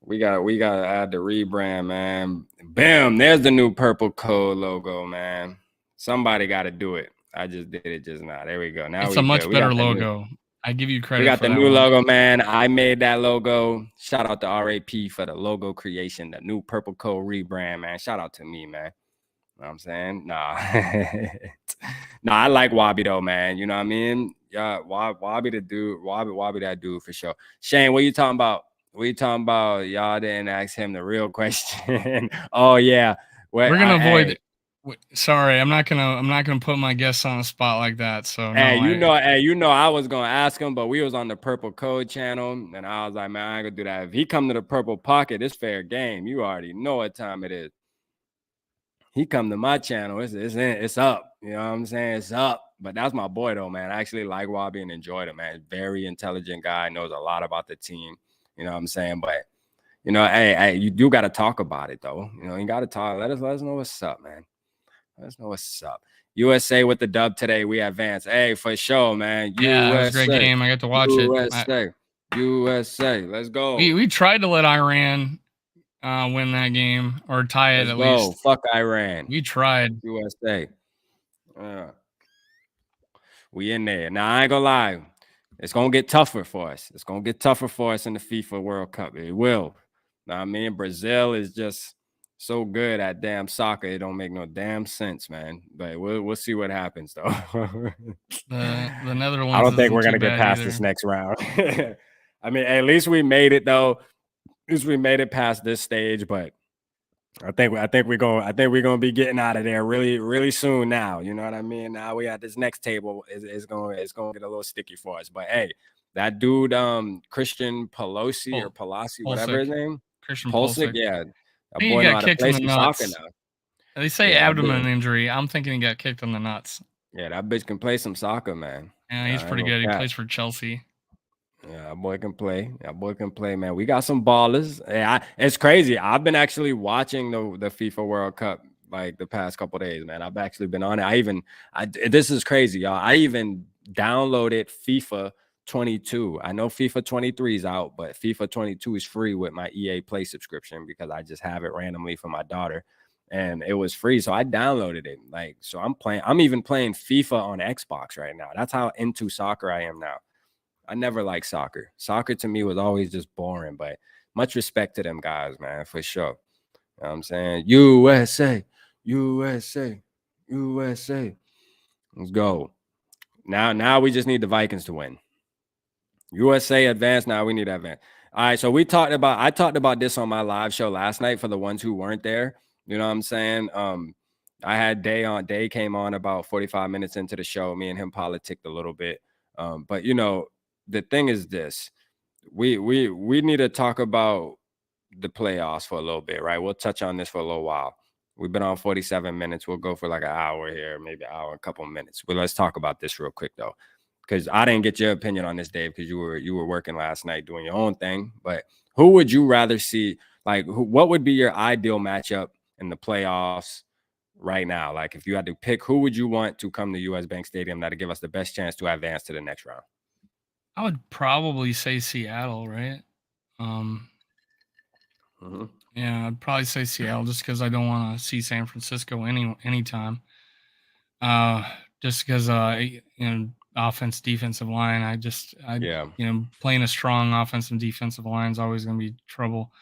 We got to add the rebrand, man. Bam, there's the new purple code logo, man. Somebody got to do it. I just did it just now. There we go. Now it's a much better logo. I give you credit. We got the new logo, man. I made that logo. Shout out to RAP for the logo creation, the new purple code rebrand, man. Shout out to me, man. You know what I'm saying? Nah. I like Wobby though, man. You know what I mean? Yeah, Wobby the dude. Wobby that dude for sure. Shane, what you talking about? We talking about y'all didn't ask him the real question. Oh yeah. We're gonna avoid. Sorry, I'm not gonna put my guests on the spot like that. So no, I was gonna ask him, but we was on the Purple Code channel, and I was like, man, I ain't gonna do that. If he come to the Purple Pocket, it's fair game. You already know what time it is. He come to my channel, it's up. You know what I'm saying? It's up. But that's my boy though, man. I actually like Wabi and enjoyed him, man. Very intelligent guy, knows a lot about the team. You know what I'm saying? But you know, hey, you do got to talk about it though. You know, you got to talk. Let us know what's up, man. Let us know what's up. USA with the dub today. We advance. Hey, for sure, man. Yeah, it was a great game. I got to watch it. USA. Let's go. We tried to let Iran win that game or tie it at least. Fuck Iran. We tried. USA. We in there. Now, I ain't gonna lie. It's going to get tougher for us. It's going to get tougher for us in the FIFA World Cup. It will. Now, I mean, Brazil is just so good at damn soccer. It don't make no damn sense, man. But we'll see what happens, though. The Netherlands. I don't think we're going to get past this next round. I mean, at least we made it, though. At least we made it past this stage, but I think we're gonna be getting out of there really, really soon now. You know what I mean? Now we at this next table is gonna get a little sticky for us. But hey, that dude, Christian Pelosi or Pelosi, whatever his name, Christian Pulisic, yeah, that boy got kicked in the nuts. They say abdomen injury. I'm thinking he got kicked in the nuts. Yeah, that bitch can play some soccer, man. Yeah, he's pretty good. He plays for Chelsea. Yeah, that boy can play. That boy can play, man. We got some ballers. Yeah, it's crazy. I've been actually watching the FIFA World Cup like the past couple days, man. I've actually been on it. This is crazy, y'all. I even downloaded FIFA 22. I know FIFA 23 is out, but FIFA 22 is free with my EA Play subscription because I just have it randomly for my daughter, and it was free. So I downloaded it. Like, so I'm even playing FIFA on Xbox right now. That's how into soccer I am now. I never liked soccer. Soccer to me was always just boring, but much respect to them guys, man, for sure. You know what I'm saying? USA. Let's go. Now we just need the Vikings to win. USA advance. Now we need to advance. All right, so I talked about this on my live show last night for the ones who weren't there. You know what I'm saying? I had Day on. Day came on about 45 minutes into the show. Me and him politicked a little bit. But you know, the thing is this, we need to talk about the playoffs for a little bit, right? We'll touch on this for a little while. We've been on 47 minutes. We'll go for like an hour here, maybe an hour, a couple of minutes. But let's talk about this real quick though, because I didn't get your opinion on this, Dave, because you were working last night doing your own thing. But who would you rather see? Like, what would be your ideal matchup in the playoffs right now? Like, if you had to pick, who would you want to come to US Bank Stadium that'll give us the best chance to advance to the next round? I would probably say Seattle, right? Yeah, I'd probably say Seattle just because I don't want to see San Francisco anytime. Just because you know, offense, defensive line. You know, playing a strong offensive defensive line is always going to be trouble.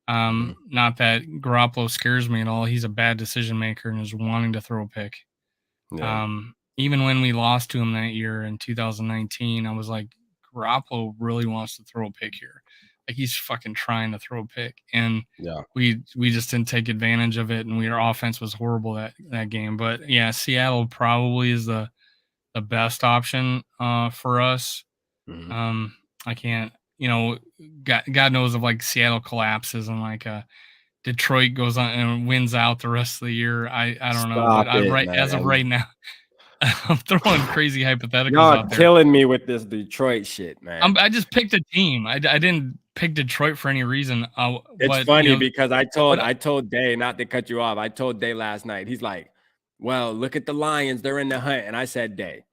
Not that Garoppolo scares me at all. He's a bad decision maker and is wanting to throw a pick. Yeah. Even when we lost to him that year in 2019, I was like, Garoppolo really wants to throw a pick here. Like, he's fucking trying to throw a pick. And we just didn't take advantage of it, and our offense was horrible that game. But yeah, Seattle probably is the best option for us. I can't, you know, God knows if like Seattle collapses and like Detroit goes on and wins out the rest of the year. I don't know. But as of right now, I'm throwing crazy hypotheticals out there. Killing me with this Detroit shit, man. I just picked a team. I didn't pick Detroit for any reason. It's funny because I told Day, not to cut you off. I told Day last night. He's like, "Well, look at the Lions. They're in the hunt." And I said, "Day,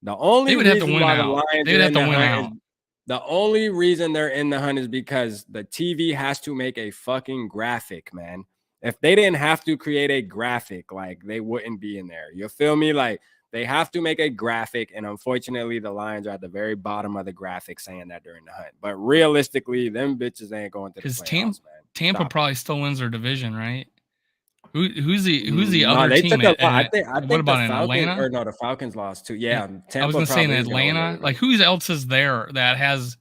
the only reason why the Lions are in the hunt is the only reason they're in the hunt is because the TV has to make a fucking graphic, man. If they didn't have to create a graphic, like, they wouldn't be in there. You feel me? Like, they have to make a graphic, and unfortunately, the Lions are at the very bottom of the graphic saying that they're in the hunt. But realistically, them bitches ain't going to the playoffs, man. Tampa probably still wins their division, right? Who's the other team? I think what about in Atlanta? Or no, the Falcons lost too. Yeah, Tampa. I was gonna say in Atlanta. Like, who else is there that has?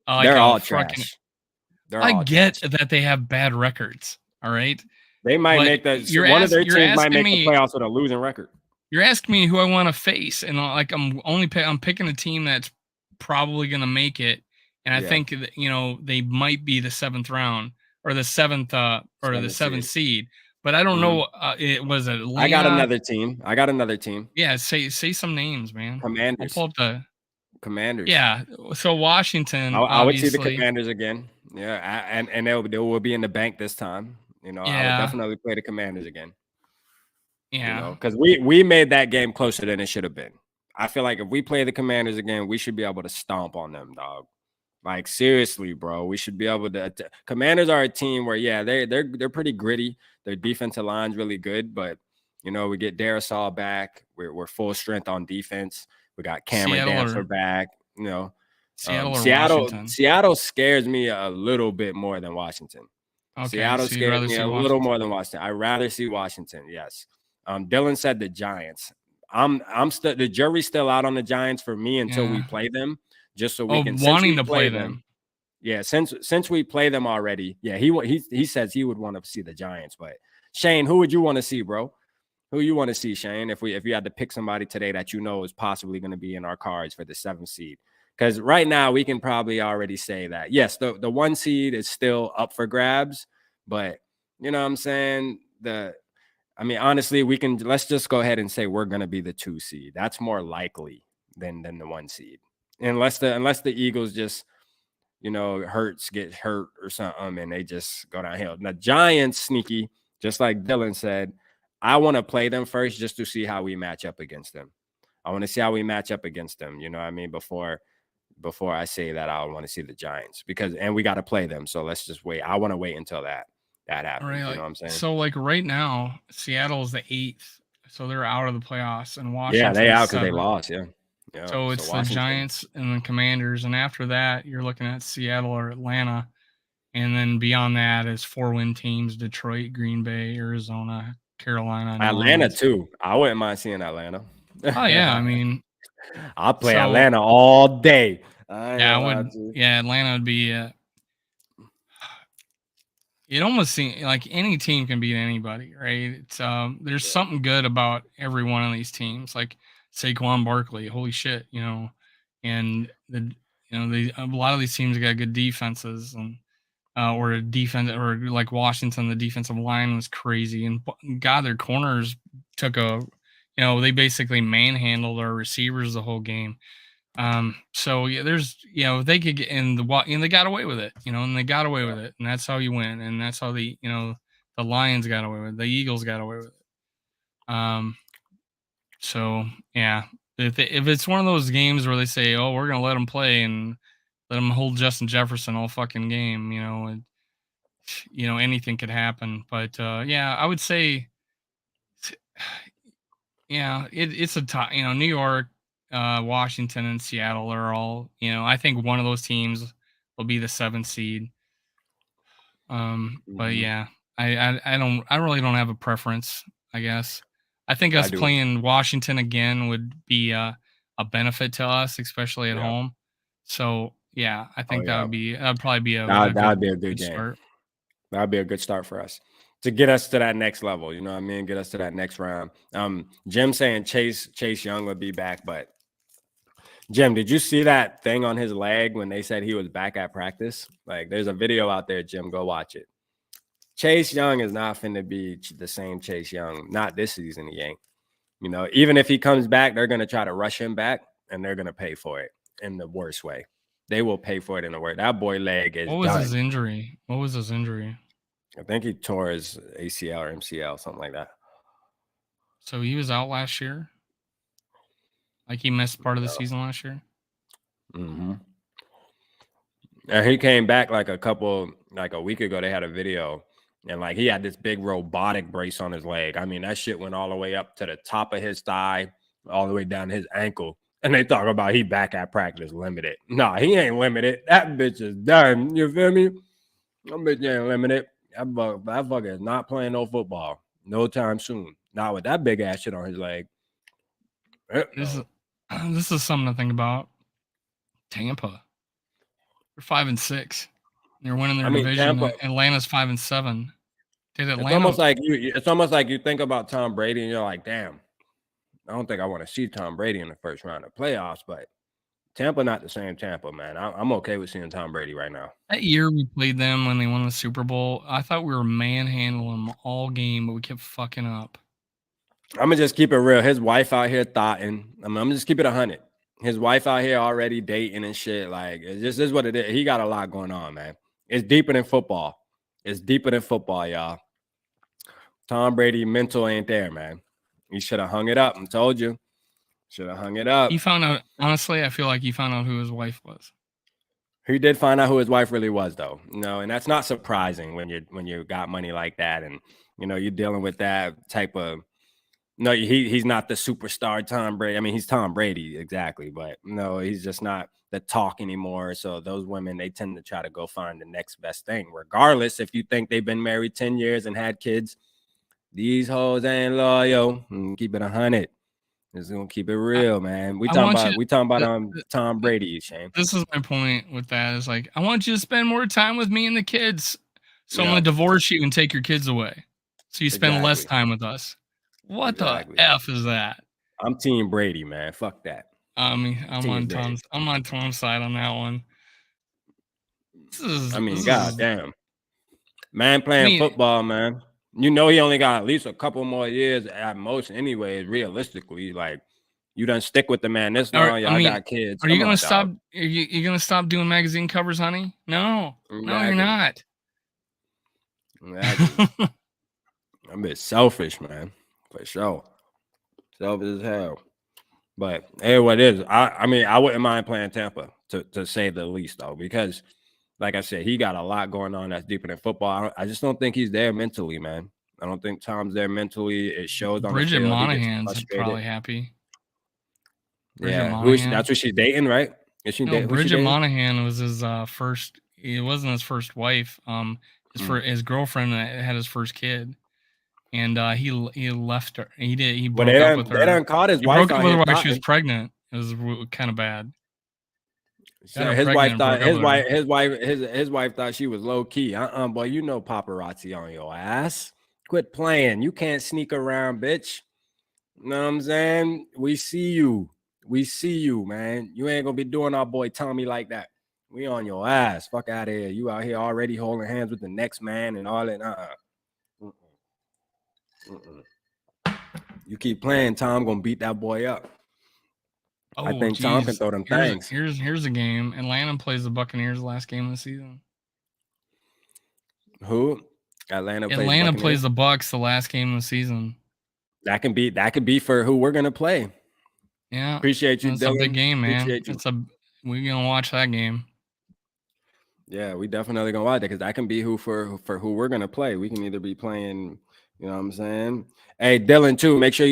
They're all trash. I get that they have bad records. All right. They might make that. One of their teams might make the playoffs with a losing record. You're asking me who I want to face, and like I'm picking a team that's probably going to make it, and I think that, they might be the 7th round or the 7th or the 7th seed, but I don't know. It was Atlanta. I got another team. Yeah, say some names, man. Commanders. I'll pull up the Commanders. Yeah, so Washington. I would see the Commanders again. Yeah, and they will be in the bank this time. I would definitely play the Commanders again. Yeah, because we made that game closer than it should have been. I feel like if we play the Commanders again, we should be able to stomp on them, dog. Like, seriously, bro, we should be able to. Commanders are a team where, they're pretty gritty. Their defensive line's really good, but we get Darrisaw back. We're full strength on defense. We got Cameron Dancer back. Seattle scares me a little bit more than Washington. Okay, Seattle scares me a little more than Washington. I'd rather see Washington. Yes. Dylan said the Giants. I'm still, the jury's still out on the Giants for me until we play them, just so we can wanting to play them. Yeah, since we play them already. Yeah, he says he would want to see the Giants, but Shane, who would you want to see, bro? Who you want to see, Shane? If you had to pick somebody today that is possibly going to be in our cards for the 7th seed. Because right now we can probably already say that, yes, the 1 seed is still up for grabs, but you know what I'm saying? Honestly, let's just go ahead and say we're going to be the 2 seed. That's more likely than the 1 seed. Unless the Eagles just, Hurts get hurt or something and they just go downhill. Now, Giants sneaky, just like Dylan said. I want to play them first just to see how we match up against them. I want to see how we match up against them. You know what I mean? Before I say that, I want to see the Giants and we got to play them. So let's just wait. I want to wait until that happens. Right, you know what I'm saying? So like right now, Seattle is the 8th, so they're out of the playoffs, and Washington. Yeah, they out because they lost. Yeah. So it's the Giants and the Commanders, and after that, you're looking at Seattle or Atlanta, and then beyond that is 4-win teams: Detroit, Green Bay, Arizona, Carolina, Atlanta too. I wouldn't mind seeing Atlanta. Oh yeah, I'll play Atlanta all day. Atlanta would be. It almost seems like any team can beat anybody, right? It's there's something good about every one of these teams, like Saquon Barkley. Holy shit, and a lot of these teams got good defenses, and or like Washington, the defensive line was crazy, and God, their corners took they basically manhandled our receivers the whole game. So there's they could get in and they got away with it, and they got away with it, and that's how you win, and that's how the Lions got away with it, the Eagles got away with it. So yeah, if it's one of those games where they say, oh, we're gonna let them play and let them hold Justin Jefferson all fucking game, and anything could happen. But I would say, it's a top. New York, Washington, and Seattle are all. I think one of those teams will be the 7th seed. But yeah, I really don't have a preference. I guess I think us playing Washington again would be a benefit to us, especially at home. So yeah, I think that'd probably be a good game. Start. That'd be a good start for us to get us to that next level. You know what I mean? Get us to that next round. Jim saying Chase Young would be back, but Jim, did you see that thing on his leg when they said he was back at practice? Like, there's a video out there, Jim. Go watch it. Chase Young is not finna be the same Chase Young. Not this season, he ain't. Even if he comes back, they're going to try to rush him back, and they're going to pay for it in the worst way. They will pay for it in the worst. That boy leg is What was his injury? I think he tore his ACL or MCL, something like that. So he was out last year? Like he missed part of the season last year? Mm-hmm. And he came back like a week ago. They had a video, and like he had this big robotic brace on his leg. I mean, that shit went all the way up to the top of his thigh, all the way down his ankle. And they talk about he back at practice limited. Nah, he ain't limited. That bitch is done. You feel me? That bitch ain't limited. That fucker is not playing no football no time soon. Not with that big ass shit on his leg. This is something to think about. Tampa. They're 5-6. They're winning their division. Tampa, Atlanta's 5-7. Did Atlanta? It's almost like you think about Tom Brady and you're like, damn, I don't think I want to see Tom Brady in the first round of playoffs, but Tampa not the same Tampa, man. I'm okay with seeing Tom Brady right now. That year we played them when they won the Super Bowl, I thought we were manhandling them all game, but we kept fucking up. I'm gonna just keep it real. His wife out here thotting. I'm gonna just keep it 100. His wife out here already dating and shit. Like, it just is what it is. He got a lot going on, man. It's deeper than football. It's deeper than football, y'all. Tom Brady mental ain't there, man. He should have hung it up. I told you. Should have hung it up. He found out. Honestly, I feel like he found out who his wife was. He did find out who his wife really was, though. And that's not surprising when you got money like that, and you're dealing with that type of. No, he's not the superstar Tom Brady. I mean, he's Tom Brady, exactly, but no, he's just not the talk anymore. So those women, they tend to try to go find the next best thing, regardless if you think they've been married 10 years and had kids. These hoes ain't loyal. Keep it 100. Just gonna keep it real, man. We talking about Tom Brady, Shane. This is my point with that. Is like, I want you to spend more time with me and the kids. So I'm gonna divorce you and take your kids away. So you spend less time with us. What the F is that? I'm Team Brady, man. Fuck that. I'm on Tom's side on that one. Goddamn. Man playing football, man. He only got at least a couple more years at most anyways, realistically. Like, you done stick with the man this long. Y'all got kids. Are you gonna stop? Are you gonna stop doing magazine covers, honey? No. No, you're not. Exactly. I'm a bit selfish, man. For sure. Selfish as hell. But hey, what is? I mean, I wouldn't mind playing Tampa to say the least, though, because like I said, he got a lot going on that's deeper than football. I just don't think he's there mentally, man. I don't think Tom's there mentally. It shows on Bridget the field. Monahan's probably happy. That's what she's dating, right? Is she dating? Bridget Monahan was his first. It wasn't his first wife. His girlfriend that had his first kid. And he left her. He broke up with her. They done caught his wife. Broke up with her while she was pregnant. It was kind of bad. So his wife thought she was low key. Boy, paparazzi on your ass. Quit playing. You can't sneak around, bitch. You know what I'm saying? We see you, man. You ain't gonna be doing our boy Tommy like that. We on your ass. Fuck out of here. You out here already holding hands with the next man and all that. You keep playing, Tom gonna beat that boy up. I think Tom can throw them things. Here's a game. Atlanta plays the Buccaneers last game of the season. Who? Atlanta plays the Bucs the last game of the season. That can be for who we're gonna play. Yeah, appreciate you. It's a big game, man. We're gonna watch that game. Yeah, we definitely gonna watch that because that can be for who we're gonna play. We can either be playing. You know what I'm saying? Hey, Dylan, too. Make sure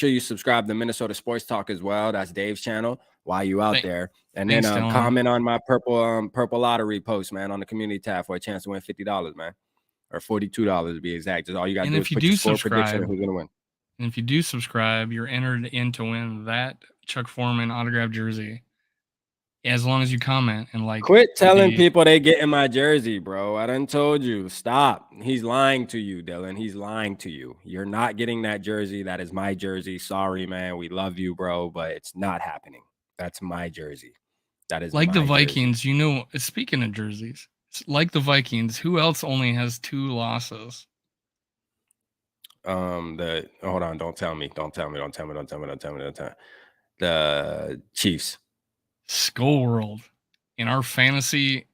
you subscribe to Minnesota Sports Talk as well. That's Dave's channel. While you out there, and then comment on my purple lottery post, man, on the community tab for a chance to win $50, man, or $42 to be exact. Just all you got to do is put your score prediction. Who's gonna win? And if you do subscribe, you're entered in to win that Chuck Foreman autographed jersey. As long as you comment and like. Quit telling people they get in my jersey, bro. I done told you. Stop. He's lying to you, Dylan. He's lying to you. You're not getting that jersey. That is my jersey. Sorry, man. We love you, bro, but it's not happening. That's my jersey. That is like the Vikings. Jersey. Speaking of jerseys, like the Vikings, who else only has 2 losses? Hold on. Don't tell me. The Chiefs. SKOL'd in our fantasy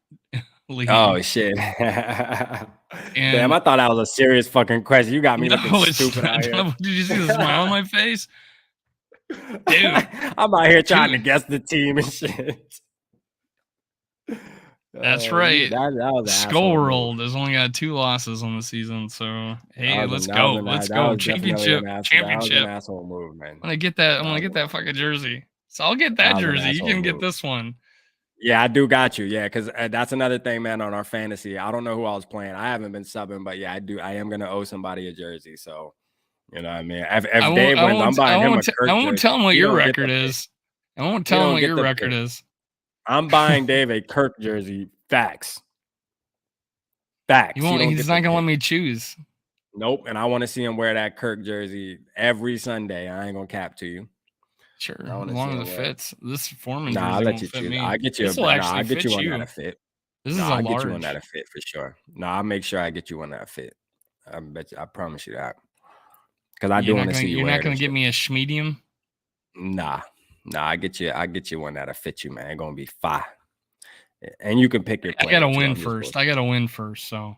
league. Oh shit! Damn, I thought that was a serious fucking question. You got me looking stupid out here. Did you see the smile on my face, dude? I'm out here trying to guess the team and shit. That's right. SKOL'd has only got 2 losses on the season, so hey, let's go. Championship. That was an asshole move, man. I'm gonna get that fucking jersey. So I'll get that jersey. You can get this one. Yeah, I do got you. Yeah, because that's another thing, man, on our fantasy. I don't know who I was playing. I haven't been subbing, but yeah, I am going to owe somebody a jersey. So, you know what I mean? If Dave wins, I'm buying him a Kirk jersey. I won't tell him what your record is. I won't tell him what your record is. I'm buying Dave a Kirk jersey. Facts. Facts. He's not gonna let me choose. Nope. And I want to see him wear that KIRK jersey every Sunday. I ain't gonna cap to you. Sure, as long as it fits. This Foreman jersey I'll let won't you fit choose. me. I'll get you I'll get you one that'll fit. This is a large. I'll get you one that'll fit for sure. No, I'll make sure I get you one that'll fit. I bet you, I promise you that. Because I do want to see you. You're not gonna get me a schmedium? Nah, I get you one that'll fit you, man. It's gonna be fire. And you can pick your player. I gotta win first. So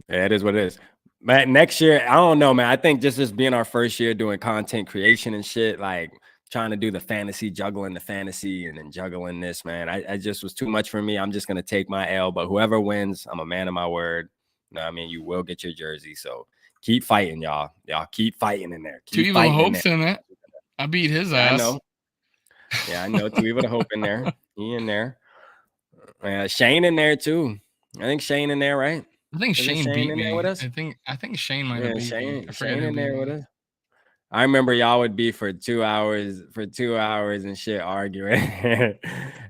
yeah, it is what it is. Man, next year, I don't know, man. I think just being our first year doing content creation and shit, like trying to do the fantasy, juggling the fantasy and then juggling this, man. I just was too much for me. I'm just gonna take my L. But whoever wins, I'm a man of my word. You know what I mean? You will get your jersey. So keep fighting, y'all. Y'all keep fighting in there. Two Evil Hopes in it. I beat his ass. I know. Yeah, I know. Two Evil Hope in there. He in there. Shane in there too. I think Shane in there, right? I think Shane beat me. I think Shane might have beat me. Shane in there with us. I remember y'all would be for 2 hours and shit arguing.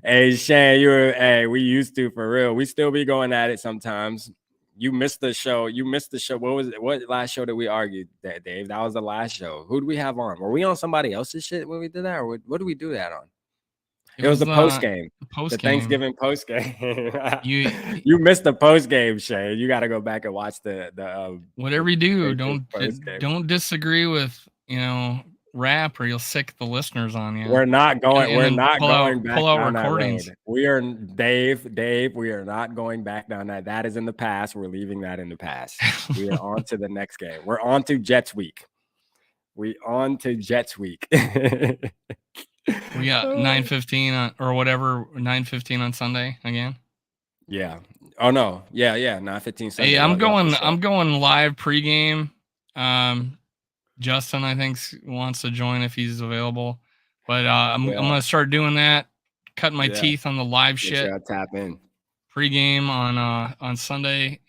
Hey Shane, we used to for real. We still be going at it sometimes. You missed the show. What was it? What last show did we argue that, Dave? That was the last show. Who did we have on? Were we on somebody else's shit when we did that? Or what did we do that on? It was the post game. The Thanksgiving post game. You missed the post game, Shane. You got to go back and watch the whatever you do. Don't disagree with rap, or you'll sick the listeners on you. We're not going. We're not going back down that road. We are Dave. We are not going back down that. That is in the past. We're leaving that in the past. We are on to the next game. We're on to Jets week. We got 9:15 or whatever, 9:15 on Sunday again. Yeah. Oh no. Yeah. 9:15 Sunday. Hey, I'm going live pregame. Justin, I think, wants to join if he's available, but I'm gonna start doing that. Cutting my teeth on the live shit. Sure, tap in pregame on Sunday.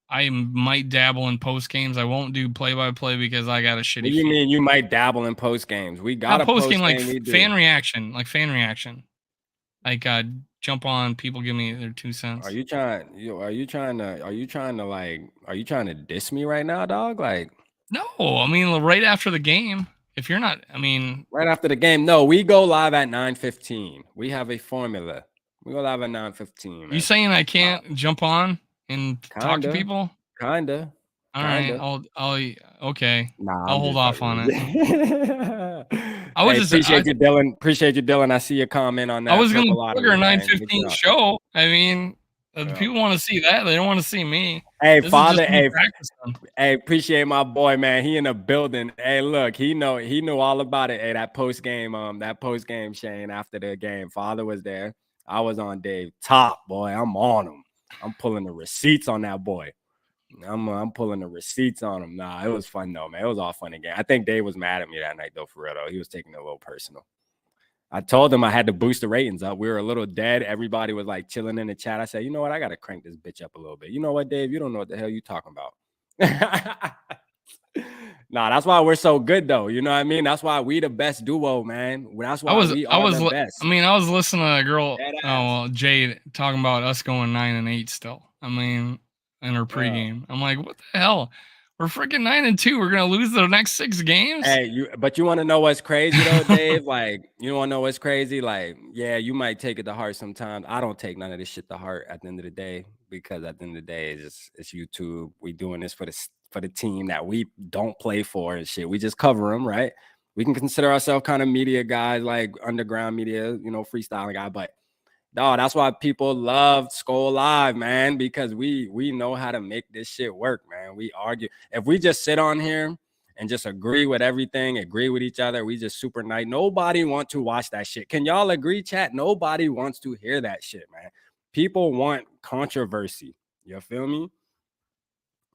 I might dabble in post games. I won't do play-by-play because I got a shitty. What do you mean you might dabble in post games? We got a post game like fan reaction, Like jump on, people give me their 2 cents. Are you trying to diss me right now, dog? Like, no, I mean right after the game. If you're not, right after the game. No, we go live at 9:15. We have a formula. We go live at 9:15. You saying I can't jump on and talk to people? Kinda. All right. I'll okay. I'll hold off on it. Appreciate you, Dylan. I see your comment on that. I was going to trigger a 9:15 show. People want to see that. They don't want to see me. Hey, Father. Hey, appreciate my boy, man. He in the building. Hey, look, he knew all about it. Hey, that post game, Shane, after the game. Father was there. I was on Dave top, boy. I'm on him. I'm pulling the receipts on that boy. I'm pulling the receipts on him. Nah, it was fun though, man. It was all fun again. I think Dave was mad at me that night though, for real though. He was taking it a little personal. I told him I had to boost the ratings up. We were a little dead. Everybody was like chilling in the chat. I said, you know what? I got to crank this bitch up a little bit. You know what, Dave? You don't know what the hell you talking about. Nah, that's why we're so good though. You know what I mean? That's why we the best duo, man. That's why we are the best. I was listening to a girl, Jade, talking about us going 9-8 still. In her pregame. I'm like, what the hell? We're freaking 9-2. We're gonna lose the next 6 games. Hey, but you want to know what's crazy though, Dave? Like, you want to know what's crazy? Like, yeah, you might take it to heart sometimes. I don't take none of this shit to heart at the end of the day, because at the end of the day, it's YouTube. We doing this for the team that we don't play for and shit. We just cover them, right? We can consider ourselves kind of media guys, like underground media, freestyling guy, but. No, that's why people love SKOL'd Live, man, because we know how to make this shit work, man. We argue. If we just sit on here and just agree with everything, agree with each other, we just super nice. Nobody wants to watch that shit. Can y'all agree, chat? Nobody wants to hear that shit, man. People want controversy. You feel me?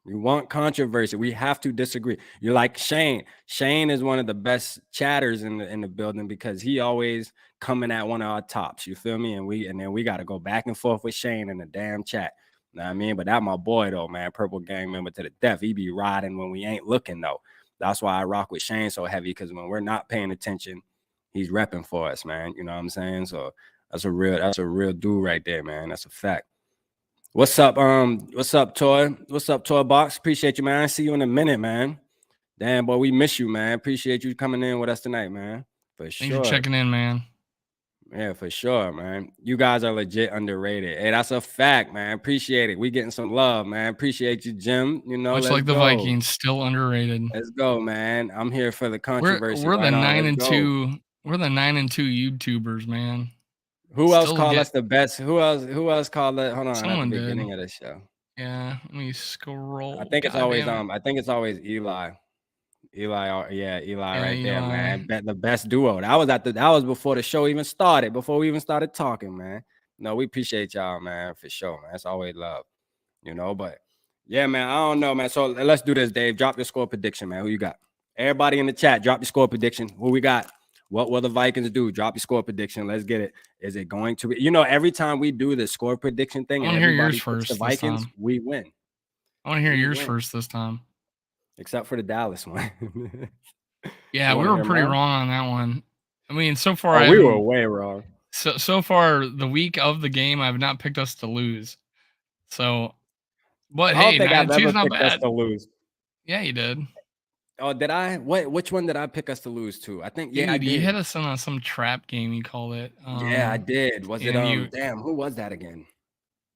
We want controversy. We have to disagree. You're like Shane. Shane is one of the best chatters in the building because he always coming at one of our tops. You feel me? And then we got to go back and forth with Shane in the damn chat. You know what I mean? But that my boy though, man. Purple Gang member to the death. He be riding when we ain't looking though. That's why I rock with Shane so heavy, because when we're not paying attention, he's repping for us, man. You know what I'm saying? So that's a real dude right there, man. That's a fact. What's up, Toy? What's up, Toy Box? Appreciate you, man. I see you in a minute, man. Damn, boy, we miss you, man. Appreciate you coming in with us tonight, man. For sure. Thanks for checking in, man. Yeah, for sure, man. You guys are legit underrated. Hey, that's a fact, man. Appreciate it. We getting some love, man. Appreciate you, Jim. You know, much like the Vikings, still underrated. Let's go, man. I'm here for the controversy. We're the 9-2. We're the 9-2 YouTubers, man. Who else called us the best? Who else called it? Hold on, someone at the beginning of the show. Yeah, let me scroll. I think it's always Eli. Eli right there, man. The best duo. That was before the show even started, before we even started talking, man. No, we appreciate y'all, man, for sure, man. It's always love, you know. But yeah, man, I don't know, man. So let's do this, Dave. Drop the score prediction, man. Who you got? Everybody in the chat, drop your score prediction. Who we got? What will the Vikings do? Drop your score prediction. Let's get it. Is it going to be? You know, every time we do the score prediction thing, and everybody picks the Vikings, we win. I want to hear yours first this time. Except for the Dallas one. Yeah, we were pretty wrong on that one. I mean, so far we were way wrong. So far, the week of the game, I've not picked us to lose. So, but I don't think I've ever picked us to lose. Yeah, you did. Oh, did I? Which one did I pick us to lose to? I think I did. You hit us on some trap game. You called it. Yeah, I did. Was it damn? Who was that again?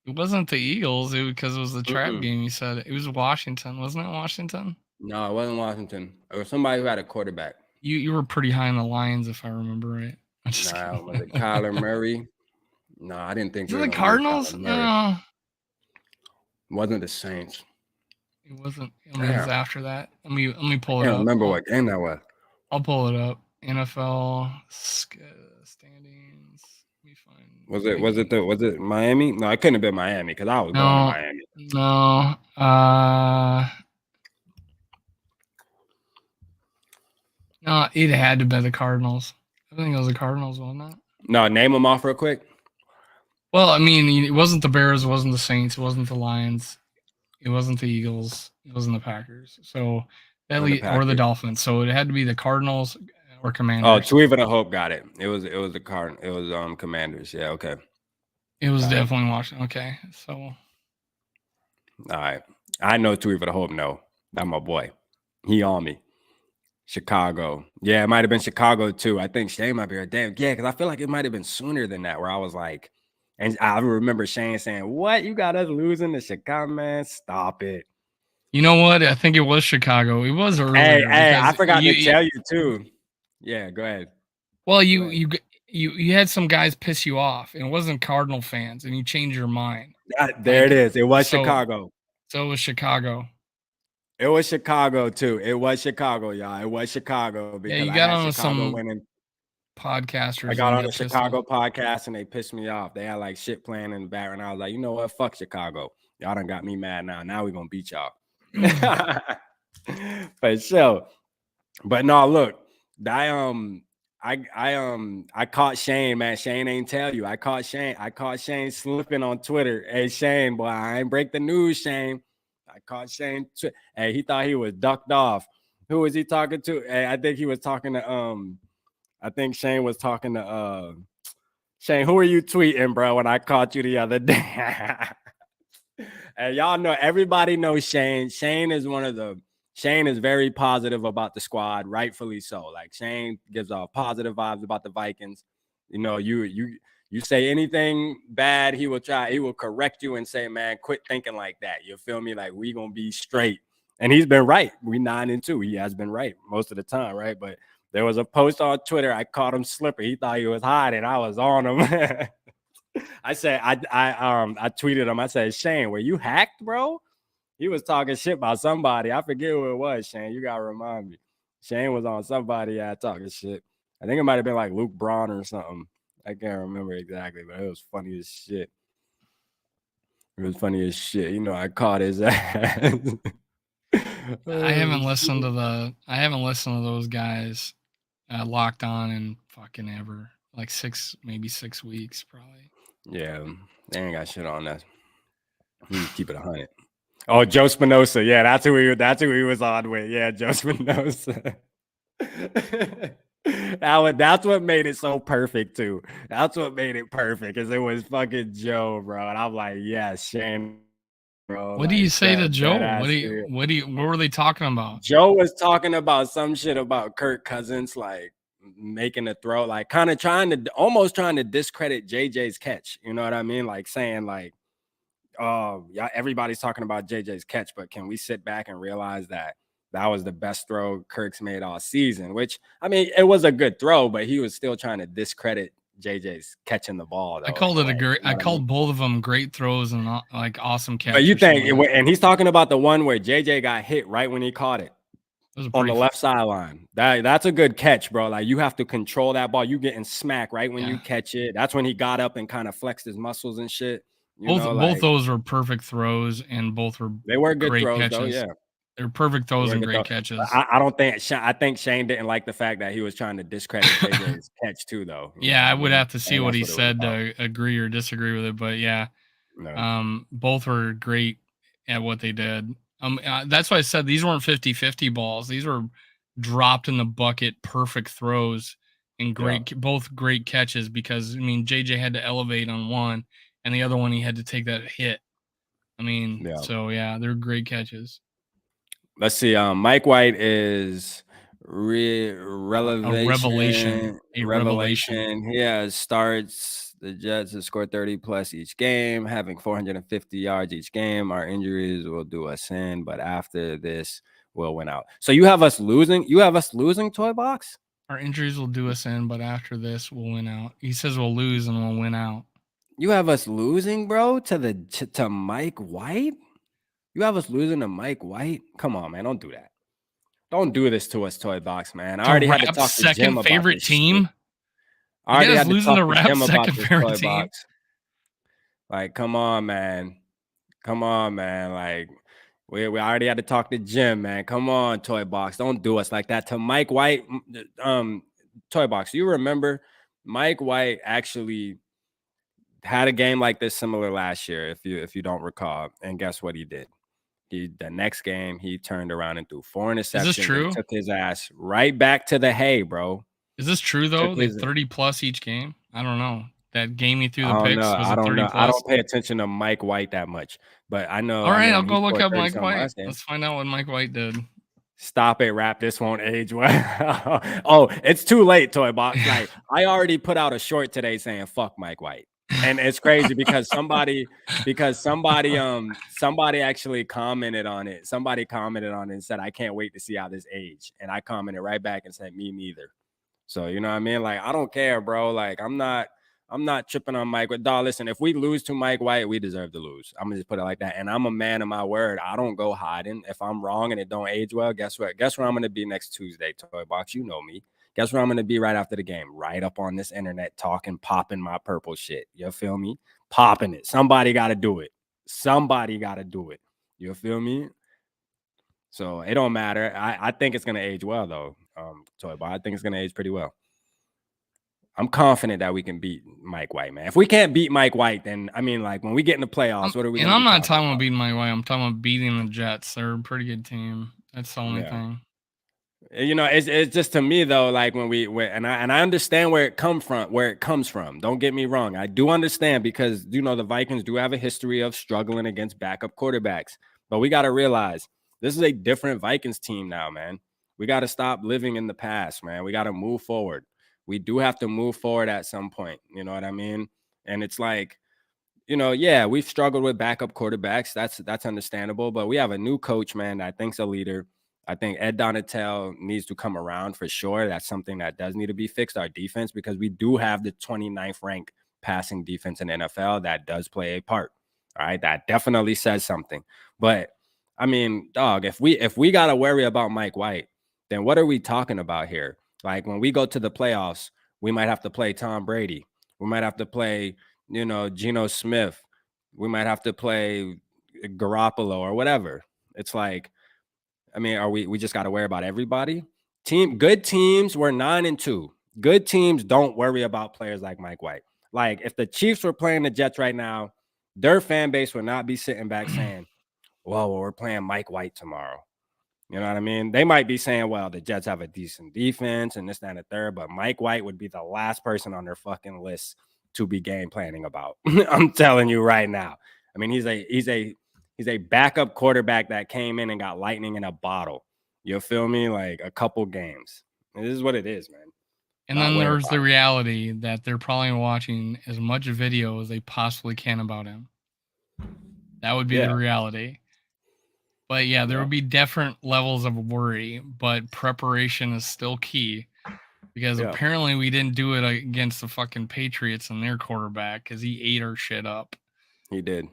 It wasn't the Eagles. Because it was the trap game. You said it was Washington, wasn't it? Washington? No, it wasn't Washington. It was somebody who had a quarterback. You were pretty high on the Lions, if I remember right. Nah, was it Kyler Murray? No, I didn't think. Was it the Cardinals? No. It wasn't the Saints. It wasn't. It was after that. Let me pull it up. I can't remember what game that was. I'll pull it up. NFL standings. Let me find. Was it Miami? No, it couldn't have been Miami because I was going to Miami. No. No, it had to be the Cardinals. I think it was the Cardinals, wasn't it? No, name them off real quick. Well, I mean, it wasn't the Bears, it wasn't the Saints, it wasn't the Lions, it wasn't the Eagles, it wasn't the Packers. So or the Dolphins. So it had to be the Cardinals or Commanders. Oh, Two Even a Hope got it. It was Commanders. Yeah, okay. It was definitely Washington. Okay, so. All right, I know Two Even a Hope. No, that's my boy. He on me. Chicago. Yeah, it might have been Chicago too. I think Shane might be right. Damn, yeah, because I feel like it might have been sooner than that. Where I was like, and I remember Shane saying, "What? You got us losing to Chicago, man? Stop it." You know what? I think it was Chicago. It was earlier. Hey, I forgot to tell you too. Yeah, go ahead. Well, you had some guys piss you off, and it wasn't Cardinal fans, and you changed your mind. There it is. It was Chicago. So it was Chicago. It was Chicago too. It was Chicago, y'all. It was Chicago because you got on some podcasters. I got on a Chicago podcast and they pissed me off. They had like shit playing in the background. I was like, you know what? Fuck Chicago. Y'all done got me mad now. Now we're gonna beat y'all. For sure. But no, look, I caught Shane, man. Shane ain't tell you. I caught Shane slipping on Twitter. Hey, Shane, boy, I ain't break the news, Shane. I caught Shane. Hey, he thought he was ducked off. Who was he talking to? Hey, I think he was talking to I think Shane was talking to Shane. Who are you tweeting, bro? When I caught you the other day. And y'all know, everybody knows Shane. Shane is very positive about the squad, rightfully so. Like Shane gives off positive vibes about the Vikings. You know, you say anything bad, he will correct you and say, man, quit thinking like that. You feel me? Like, we gonna be straight. And he's been right. We 9-2. He has been right most of the time, right? But there was a post on Twitter. I caught him slipping. He thought he was hiding. I was on him. I said, I tweeted him. I said, Shane, were you hacked, bro? He was talking shit about somebody. I forget who it was, Shane. You gotta remind me. Shane was on somebody talking shit. I think it might have been like Luke Braun or something. I can't remember exactly, but it was funny as shit. It was funny as shit. You know, I caught his ass. I haven't listened to those guys Locked On in fucking ever. Like 6 weeks, probably. Yeah, they ain't got shit on that. Keep it 100. Oh, Joe Spinoza. Yeah, that's who he was on with. Yeah, Joe Spinoza. That's what made it so perfect too. That's what made it perfect, because it was fucking Joe, bro. And I'm like, yes, Shane, bro. What do you Like say to that Joe? ass. What were they talking about? Joe was talking about some shit about Kirk Cousins, like making a throw, like kind of almost trying to discredit JJ's catch. You know what I mean? Like saying like, oh yeah, everybody's talking about JJ's catch, but can we sit back and realize that that was the best throw Kirk's made all season? Which, I mean, it was a good throw, but he was still trying to discredit JJ's catching the ball though. I called it a great. You know I what I mean? called both of them great throws and like awesome catch. But you think, and he's talking about the one where JJ got hit right when he caught it on the left sideline. That's a good catch, bro. Like you have to control that ball. You getting smacked right when you catch it. That's when he got up and kind of flexed his muscles and shit. Both those were perfect throws, and both were good great throws, catches. Though, yeah. They're perfect throws and great catches. I don't think I think Shane didn't like the fact that he was trying to discredit JJ's catch too, though. Yeah, I would have to see what he said to agree or disagree with it, but yeah, both were great at what they did. That's why I said these weren't 50-50 balls. These were dropped in the bucket, perfect throws and both great catches, because I mean JJ had to elevate on one, and the other one he had to take that hit. I mean, so yeah, they're great catches. Let's see. Mike White is revelation. Yeah, starts the Jets have scored 30 plus each game, having 450 yards each game. Our injuries will do us in, but after this, we'll win out. So you have us losing. You have us losing, Toy Box. Our injuries will do us in, but after this, we'll win out. He says we'll lose and we'll win out. You have us losing, bro, to Mike White. You have us losing to Mike White? Come on, man. Don't do that. Don't do this to us, Toy Box, man. I already had to talk to Jim about favorite this team. I already had to talk to Jim about this, Toy Box. Like, come on, man. Come on, man. Like, we already had to talk to Jim, man. Come on, Toy Box. Don't do us like that to Mike White. Toy Box, you remember Mike White actually had a game like this similar last year, if you don't recall. And guess what he did? The next game, he turned around and threw 4 interceptions. Is this true? Took his ass right back to the hay, bro. Is this true though? They 30 plus each game. I don't know. That game he threw the picks was a 30 plus. I don't pay attention to Mike White that much, but I know. All right, I'll go look up Mike White. Let's find out what Mike White did. Stop it, Rap. This won't age well. Oh, it's too late, Toy Box. Like I already put out a short today saying "fuck Mike White." And it's crazy because somebody actually commented on it. Somebody commented on it and said, I can't wait to see how this age. And I commented right back and said, me neither. So, you know what I mean? Like, I don't care, bro. Like, I'm not tripping on Mike. But dog, listen, if we lose to Mike White, we deserve to lose. I'm gonna just put it like that. And I'm a man of my word. I don't go hiding. If I'm wrong and it don't age well, guess what? Guess where I'm gonna be next Tuesday, Toy Box? You know me. Guess where I'm going to be right after the game? Right up on this internet talking, popping my purple shit. You feel me? Popping it. Somebody got to do it. Somebody got to do it. You feel me? So it don't matter. I think it's going to age well, though, Toy Boy. I think it's going to age pretty well. I'm confident that we can beat Mike White, man. If we can't beat Mike White, then, I mean, like, when we get in the playoffs, what are we And I'm not talking about beating Mike White. I'm talking about beating the Jets. They're a pretty good team. That's the only thing. You know, it's just to me though, like when I understand where it comes from. Don't get me wrong. I do understand because, you know, the Vikings do have a history of struggling against backup quarterbacks, but we got to realize this is a different Vikings team now, man. We got to stop living in the past, man. We got to move forward. We do have to move forward at some point. You know what I mean? And it's like, you know, yeah, we've struggled with backup quarterbacks. That's understandable, but we have a new coach, man, that I think's a leader. I think Ed Donatel needs to come around for sure. That's something that does need to be fixed, our defense, because we do have the 29th ranked passing defense in the NFL. That does play a part. All right. That definitely says something. But I mean, dog, if we got to worry about Mike White, then what are we talking about here? Like when we go to the playoffs, we might have to play Tom Brady. We might have to play, you know, Geno Smith. We might have to play Garoppolo or whatever. It's like, I mean, we just got to worry about everybody? Good teams, we're 9-2. Good teams don't worry about players like Mike White. Like, if the Chiefs were playing the Jets right now, their fan base would not be sitting back saying, well, we're playing Mike White tomorrow. You know what I mean? They might be saying, well, the Jets have a decent defense and this, that, and the third, but Mike White would be the last person on their fucking list to be game planning about. I'm telling you right now. I mean, he's a backup quarterback that came in and got lightning in a bottle. You feel me? Like a couple games. And this is what it is, man. And then there's the reality that they're probably watching as much video as they possibly can about him. That would be the reality. But yeah, there would be different levels of worry, but preparation is still key because apparently we didn't do it against the fucking Patriots and their quarterback because he ate our shit up. He did.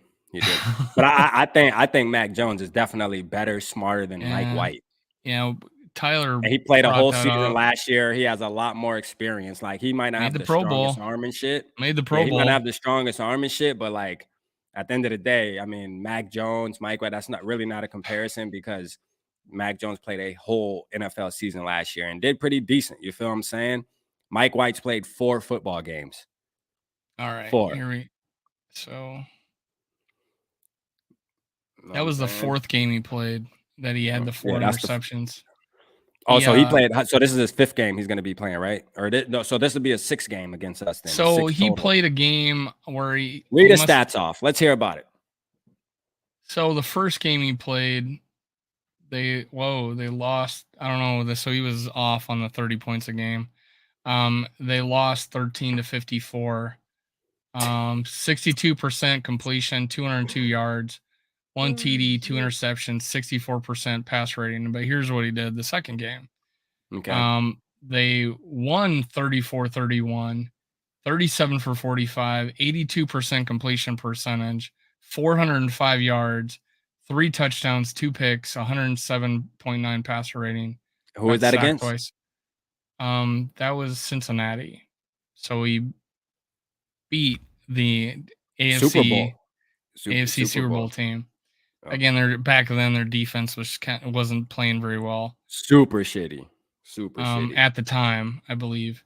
But I think Mac Jones is definitely better, smarter than Mike White. You know, Tyler. And he played a whole season last year. He has a lot more experience. Like he might not have the strongest arm and shit. Made the Pro Bowl. He might not have the strongest arm and shit, but like at the end of the day, I mean, Mac Jones, Mike White, that's not a comparison because Mac Jones played a whole NFL season last year and did pretty decent. You feel what I'm saying? Mike White's played 4 football games. All right. 4. So that was the 4th game he played that he had the 4 interceptions. So he played. So this is his 5th game he's going to be playing, right? So this would be a 6th game against us then. So he played a game where he read his stats off. Let's hear about it. So the first game he played, they lost. I don't know. So he was off on the 30 points a game. They lost 13-54. 62% completion, 202 yards, 1 TD, 2 interceptions, 64% pass rating. But here's what he did the second game. Okay. They won 34-31, 37 for 45, 82% completion percentage, 405 yards, 3 touchdowns, 2 picks, 107.9 passer rating. Who was that against? Twice. That was Cincinnati. So he beat the AFC Super Bowl team. Again, back then their defense wasn't playing very well. Super shitty. At the time, I believe.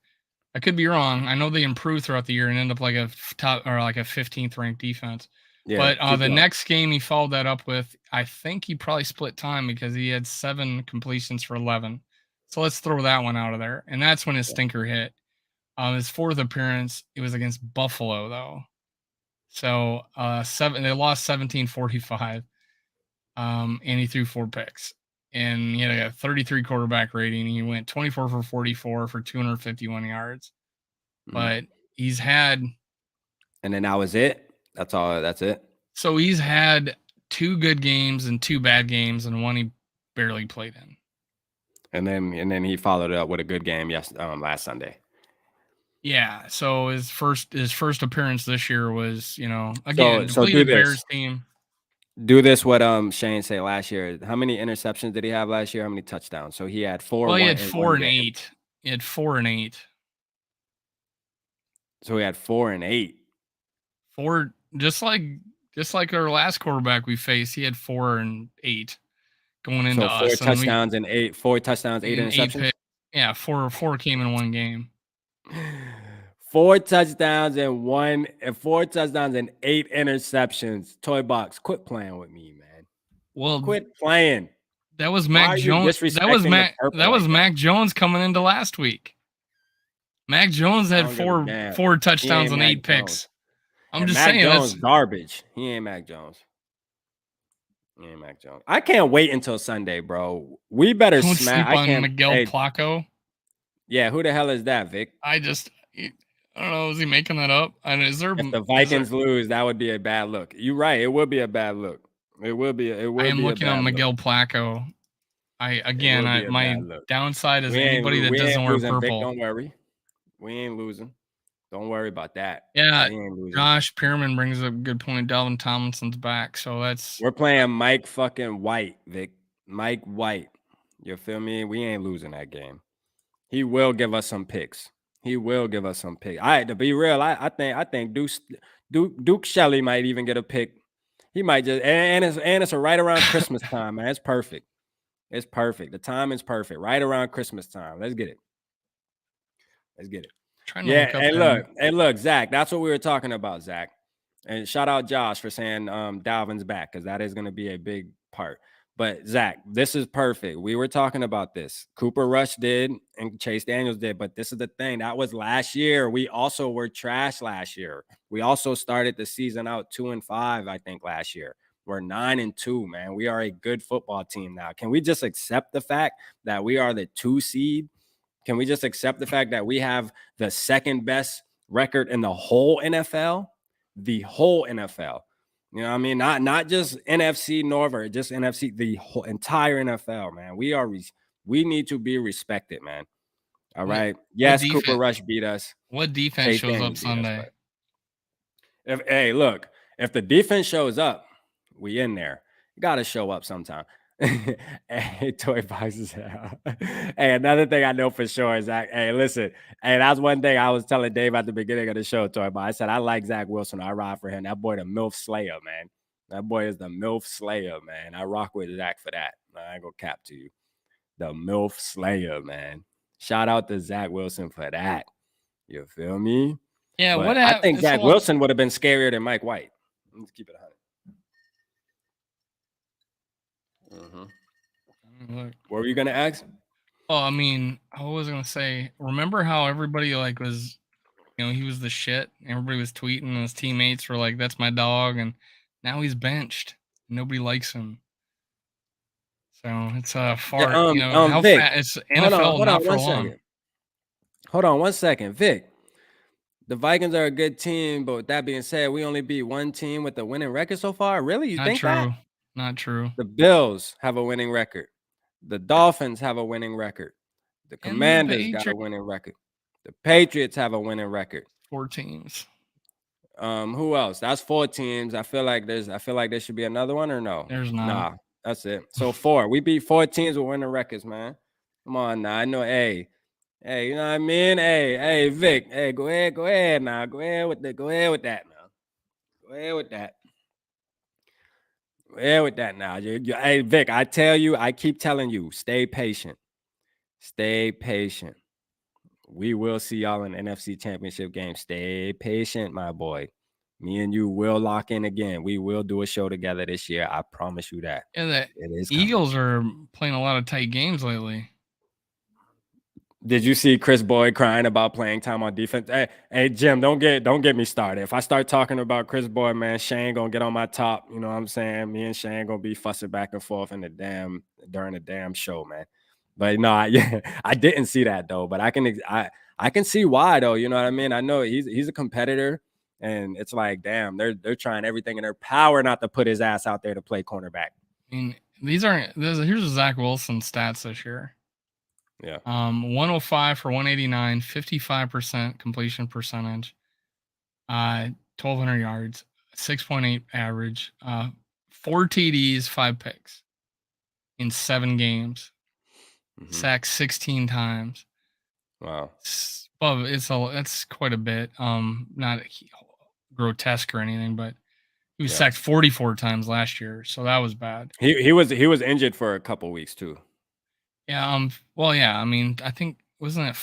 I could be wrong. I know they improved throughout the year and ended up like a top or like a 15th ranked defense. Yeah, but the next game he followed that up with, I think he probably split time because he had 7 completions for 11. So let's throw that one out of there. And that's when his stinker hit. His 4th appearance, it was against Buffalo though. So they lost 17-45. And he threw 4 picks. And he had a 33 quarterback rating. He went 24 for 44 for 251 yards. But he's had. And then that was it? That's all. That's it? So he's had 2 good games and 2 bad games and 1 he barely played in. And then he followed it up with a good game last Sunday. Yeah. So his first appearance this year was, again, so do this. Bears team. Do this what Shane said last year. How many interceptions did he have last year? How many touchdowns? So he had 4. Well, he had 4 and 8. He had 4 and 8. So he had 4 and 8. 4, just like our last quarterback we faced, he had 4 and 8 going into us. 4 touchdowns and 8 interceptions. 8 4 came in 1 game. 4 touchdowns and 8 interceptions. Toy Box, quit playing with me, man. Well, quit playing. That was Mac Jones. That was Mac Jones coming into last week. Mac Jones had 4 touchdowns and 8 picks. I'm just saying that's garbage. He ain't Mac Jones. I can't wait until Sunday, bro. We better sleep on Miguel Placo. Yeah, who the hell is that, Vic? I don't know. Is he making that up? And if the Vikings lose, that would be a bad look. You're right. It would be a bad look. I am looking at Miguel Placo. My downside is anybody that doesn't wear purple. Vic, don't worry. We ain't losing. Don't worry about that. Yeah, Josh Pearman brings up a good point. Dalvin Tomlinson's back, so we're playing Mike fucking White, Vic. Mike White. You feel me? We ain't losing that game. He will give us some picks. All right, to be real, I think Duke Shelley might even get a pick. He might just and it's right around Christmas time, man. It's perfect. It's perfect. The time is perfect. Right around Christmas time. Let's get it. Hey, look, Zach. That's what we were talking about, Zach. And shout out Josh for saying Dalvin's back because that is going to be a big part. But Zach, this is perfect. We were talking about this. Cooper Rush did and Chase Daniels did, but this is the thing. That was last year. We also were trash last year. We also started the season out 2-5, I think, last year. We're 9-2, man. We are a good football team now. Can we just accept the fact that we are the 2 seed? Can we just accept the fact that we have the second best record in the whole NFL? The whole NFL. You know what I mean? Not just NFC North or just NFC, the whole entire NFL, man. We need to be respected, man. All right. Yes, Cooper Rush beat us. What defense shows up Sunday? Look, if the defense shows up, we in there. You gotta show up sometime. Hey, Toy Boxes. Hey, another thing I know for sure is that, hey, listen, hey, that's one thing I was telling Dave at the beginning of the show, Toy Box. I said, I like Zach Wilson. I ride for him. That boy, the MILF Slayer, man. That boy is the MILF Slayer, man. I rock with Zach for that. I ain't gonna cap to you. The MILF Slayer, man. Shout out to Zach Wilson for that. You feel me? Yeah, but I think Zach Wilson would have been scarier than Mike White. Let's keep it 100. What were you gonna ask? Oh, I mean, I was gonna say, remember how everybody like was, he was the shit. Everybody was tweeting, and his teammates were like, "That's my dog," and now he's benched. Nobody likes him. So it's far. How Vic, fat it's NFL not for long. Hold on 1 second, Vic. The Vikings are a good team, but with that being said, we only beat one team with a winning record so far. Really? You think that? Not true. The Bills have a winning record. The Dolphins have a winning record. The Commanders got a winning record. The Patriots have a winning record. 4 teams. Who else? That's 4 teams. I feel like there should be another one, or no? There's not. Nah, that's it. So 4. We beat 4 teams with winning records, man. Come on now. I know, hey, you know what I mean? Hey, Vic. Hey, go ahead now. Go ahead with that now. Go ahead with that. Now. Hey, Vic, I keep telling you, stay patient. Stay patient. We will see y'all in the NFC Championship game. Stay patient, my boy. Me and you will lock in again. We will do a show together this year. I promise you that. Yeah, the Eagles are playing a lot of tight games lately. Did you see Chris Boyd crying about playing time on defense? Hey, Jim, don't get me started. If I start talking about Chris Boyd, man, Shane gonna get on my top. You know what I'm saying? Me and Shane gonna be fussing back and forth during the damn show, man. But no, I didn't see that though. But I can see why though. You know what I mean? I know he's a competitor, and it's like, damn, they're trying everything in their power not to put his ass out there to play cornerback. I mean, here's the Zach Wilson stats this year. Yeah. 105 for 189, 55% completion percentage, 1,200 yards, 6.8 average, 4 TDs, 5 picks in 7 games, sacked 16 times. Wow. That's quite a bit. Not grotesque or anything, but he was sacked 44 times last year, so that was bad. He was injured for a couple weeks too. Yeah. Well, yeah. I mean, I think was it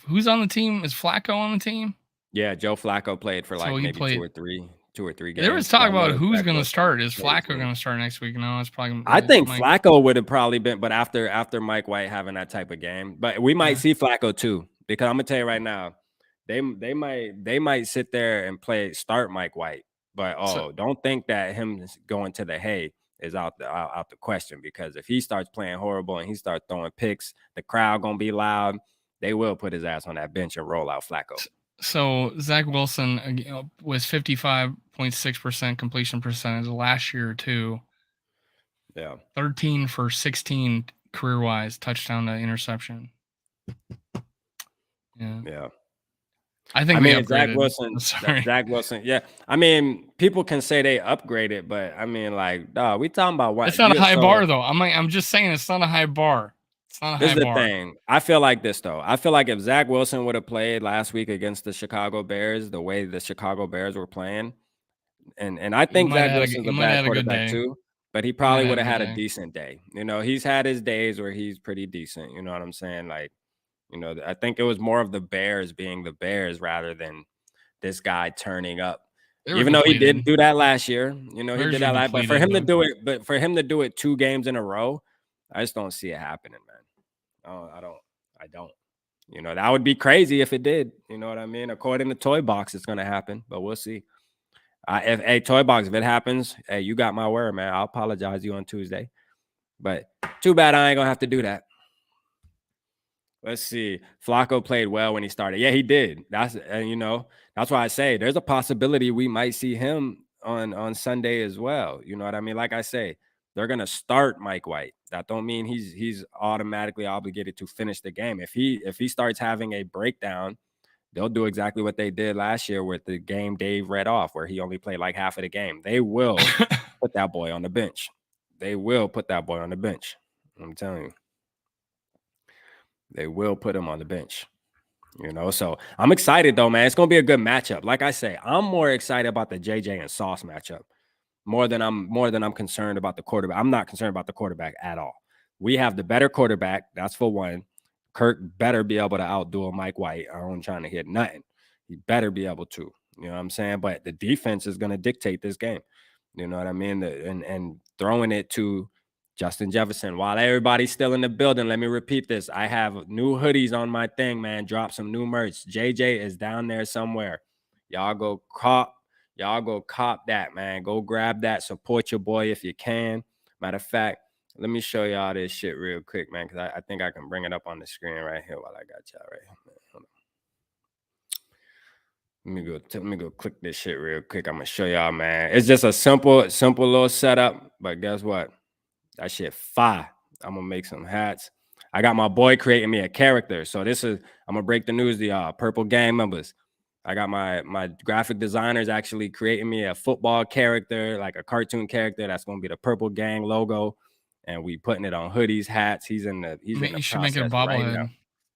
who's on the team? Is Flacco on the team? Yeah, Joe Flacco played for maybe 2 or 3 games. There was talk about who's going to start. Is Flacco going to start next week? No, it's probably. I think Flacco would have probably been, but after Mike White having that type of game, but we might see Flacco too, because I'm gonna tell you right now, they might sit there and start Mike White, but don't think that him going to the hay is out the question, because if he starts playing horrible and he starts throwing picks, the crowd gonna be loud. They will put his ass on that bench and roll out Flacco. So Zach Wilson was 55.6% completion percentage last year too. Yeah, 13 for 16 career-wise, touchdown to interception. Yeah. I mean, Zach Wilson. Yeah. I mean, people can say they upgraded, but I mean, like, dog, we talking about what? It's not a high bar, though. I'm just saying it's not a high bar. It's not a high bar. This is the thing. I feel like this, though. I feel like if Zach Wilson would have played last week against the Chicago Bears, the way the Chicago Bears were playing, and I think Zach Wilson's a bad quarterback too, but he probably would have had a decent day. You know, he's had his days where he's pretty decent. You know what I'm saying? Like, you know, I think it was more of the Bears being the Bears rather than this guy turning up Even though he didn't do that last year, you know, he did that last, but for him to do it 2 games in a row, I just don't see it happening, man. Oh, I don't. You know, that would be crazy if it did. You know what I mean? According to Toy Box, it's gonna happen, but we'll see. If Toy Box, if it happens, hey, you got my word, man. I'll apologize to you on Tuesday, but too bad I ain't gonna have to do that. Let's see. Flacco played well when he started. Yeah, he did. You know, that's why I say there's a possibility we might see him on Sunday as well. You know what I mean? Like I say, they're gonna start Mike White. That don't mean he's automatically obligated to finish the game. If he starts having a breakdown, they'll do exactly what they did last year with the game Dave read off, where he only played like half of the game. They will put that boy on the bench. They will put that boy on the bench. I'm telling you. They will put him on the bench, you know. So I'm excited though, man. It's gonna be a good matchup. Like I say, I'm more excited about the JJ and Sauce matchup more than I'm concerned about the quarterback. I'm not concerned about the quarterback at all. We have the better quarterback. That's for one. KIRK better be able to outdo Mike White. I don't trying to hit nothing. He better be able to. You know what I'm saying? But the defense is gonna dictate this game. You know what I mean? And throwing it to Justin Jefferson. While everybody's still in the building, let me repeat this. I have new hoodies on my thing, man. Drop some new merch. JJ is down there somewhere. Y'all go cop that, man. Go grab that. Support your boy if you can. Matter of fact, let me show y'all this shit real quick, man, because I think I can bring it up on the screen right here while I got y'all right here. Let me go click this shit real quick. I'm gonna show y'all, man. It's just a simple little setup, but guess what? That shit fire. I'm gonna make some hats. I got my boy creating me a character. So I'm gonna break the news to y'all, Purple Gang members. I got my graphic designers actually creating me a football character, like a cartoon character. That's gonna be the Purple Gang logo, and we putting it on hoodies, hats. He's in the You should make it a bobblehead. You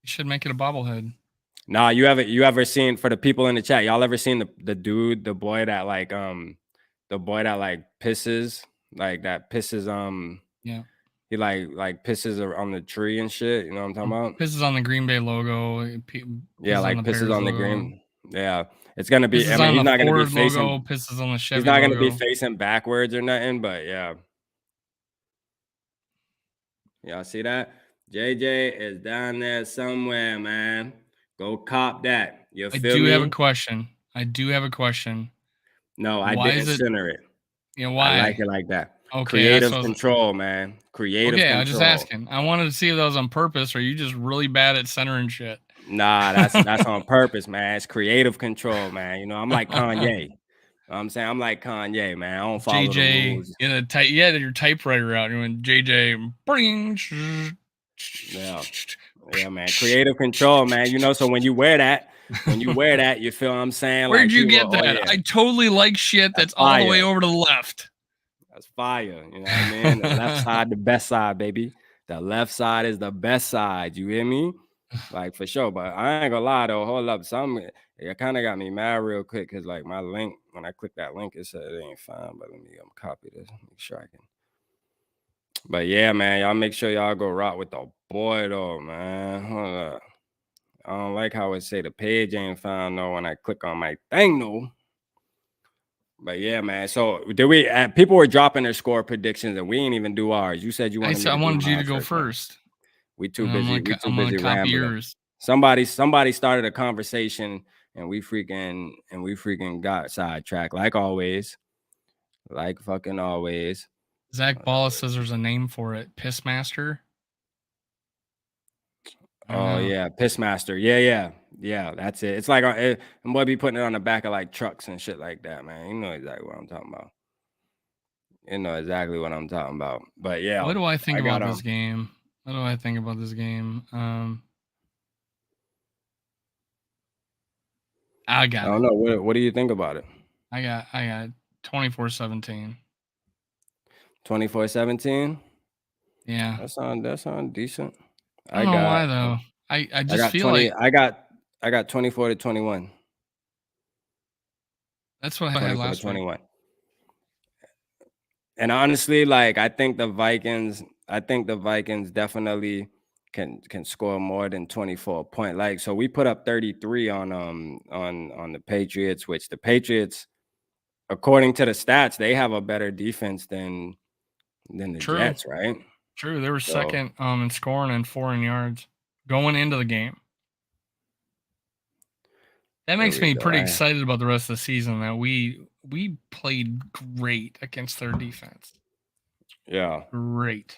should make it a bobblehead. Nah, you ever seen, for the people in the chat, y'all ever seen the boy that like pisses, like that pisses yeah. He like pisses on the tree and shit. You know what I'm talking about? Pisses on the Green Bay logo. Yeah, like pisses on the green. Yeah, it's gonna be. I mean, he's not gonna be facing. Logo, pisses on the Chevy. He's not gonna be facing backwards or nothing. But yeah, y'all see that? JJ is down there somewhere, man. Go cop that. You feel me? I do have a question. No, I didn't center it. You know why? I like it like that. Okay, creative control, man. Creative control. I was just asking. I wanted to see if that was on purpose, or are you just really bad at centering shit? Nah, that's on purpose, man. It's creative control, man. You know, I'm like Kanye. You know what I'm saying? I'm like Kanye, man. I don't follow the rules. Your typewriter out. And when JJ brings. Yeah, man. Creative control, man. You know, so when you wear that, you feel what I'm saying? Where'd you get that? Oh, yeah. I totally like shit that's all the way over to the left. That's fire. You know what I mean? The left side, the best side, baby. The left side is the best side. You hear me? Like, for sure. But I ain't gonna lie though. Hold up. It kind of got me mad real quick because like my link, when I click that link, it said it ain't fine. But let me copy this. Make sure I can. But yeah, man, y'all make sure y'all go rock with the boy though, man. Hold up. I don't like how it say the page ain't found though when I click on my thing though. But yeah, man. So people were dropping their score predictions and we ain't even do ours. You said you wanted I wanted you to go first. We too busy. We too busy rambling. Somebody started a conversation and we freaking got sidetracked like always. Like fucking always. Zach Balla says there's a name for it. Pissmaster. Oh yeah, Pissmaster. Yeah. That's it. It's like I'm gonna be putting it on the back of like trucks and shit like that, man. You know exactly what I'm talking about. But yeah. What do I think about this game? I got. I don't know. What do you think about it? I got 24-17. 24-17. Yeah. That sound decent. I don't know why though. I just feel like I got 24-21. That's what I had last 21. Week. And honestly, like I think the Vikings definitely can score more than 24 points. Like, so we put up 33 on the Patriots, which the Patriots according to the stats, they have a better defense than the Jets, right? True. They were second in scoring and 4 in yards going into the game. That makes me pretty excited about the rest of the season. That we played great against their defense. Yeah, great.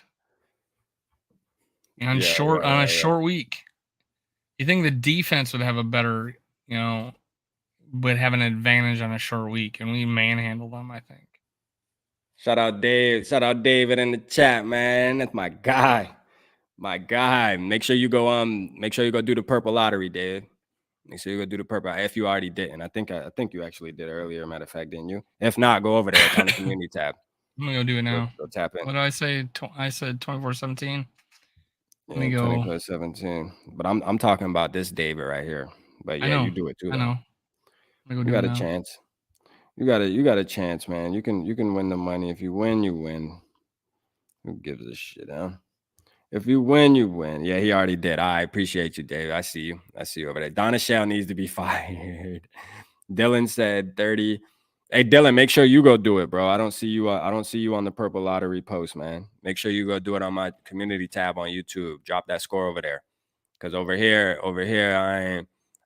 On a short week, you think the defense would have a better, would have an advantage on a short week, and we manhandled them, I think. Shout out Dave. Shout out David in the chat, man. That's my guy. My guy. Make sure you go do the purple lottery, Dave. Make sure you go do the purple. If you already didn't, I think you actually did earlier. Matter of fact, didn't you? If not, go over there. It's on the community tab. I'm gonna go do it now. Go tap in. What did I say? I said 24/17. Let me go 24/17. But I'm talking about this David right here. But yeah, you do it too. I know. You got a chance. You got a chance, man. You can win the money. If you win, you win. Who gives a shit, huh? If you win, you win. Yeah, he already did. I appreciate you, Dave. I see you. I see you over there. Donna Shell needs to be fired. Dylan said 30. Hey, Dylan, make sure you go do it, bro. I don't see you on the purple lottery post, man. Make sure you go do it on my community tab on YouTube. Drop that score over there. Because over here,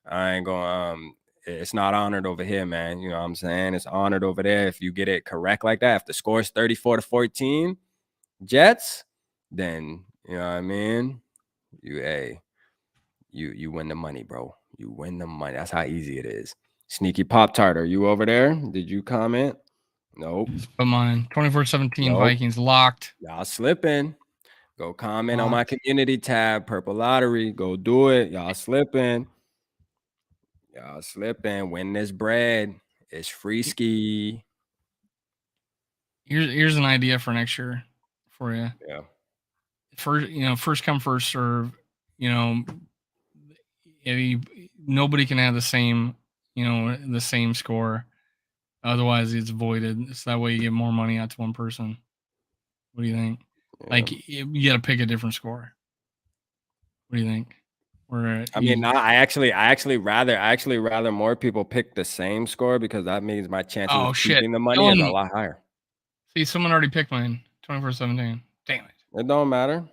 I ain't going it's not honored over here, man. You know what I'm saying? It's honored over there. If you get it correct like that, if the score is 34-14 Jets, then you know what I mean? You win the money, bro. You win the money. That's how easy it is. Sneaky Pop Tart, are you over there? Did you comment? Nope. Put mine. 24/17 Vikings locked. Y'all slipping. Go comment on my community tab, Purple Lottery. Go do it. Y'all slipping. Y'all slipping. Win this bread. It's free ski. Here's an idea for next year for you. Yeah. First come, first serve. Nobody can have the same score. Otherwise, it's voided. So that way you get more money out to one person. What do you think? Yeah. Like you got to pick a different score. What do you think? I actually rather more people pick the same score because that means my chances of keeping the money is a lot higher. See, someone already picked mine. 24/17. Damn it! It don't matter.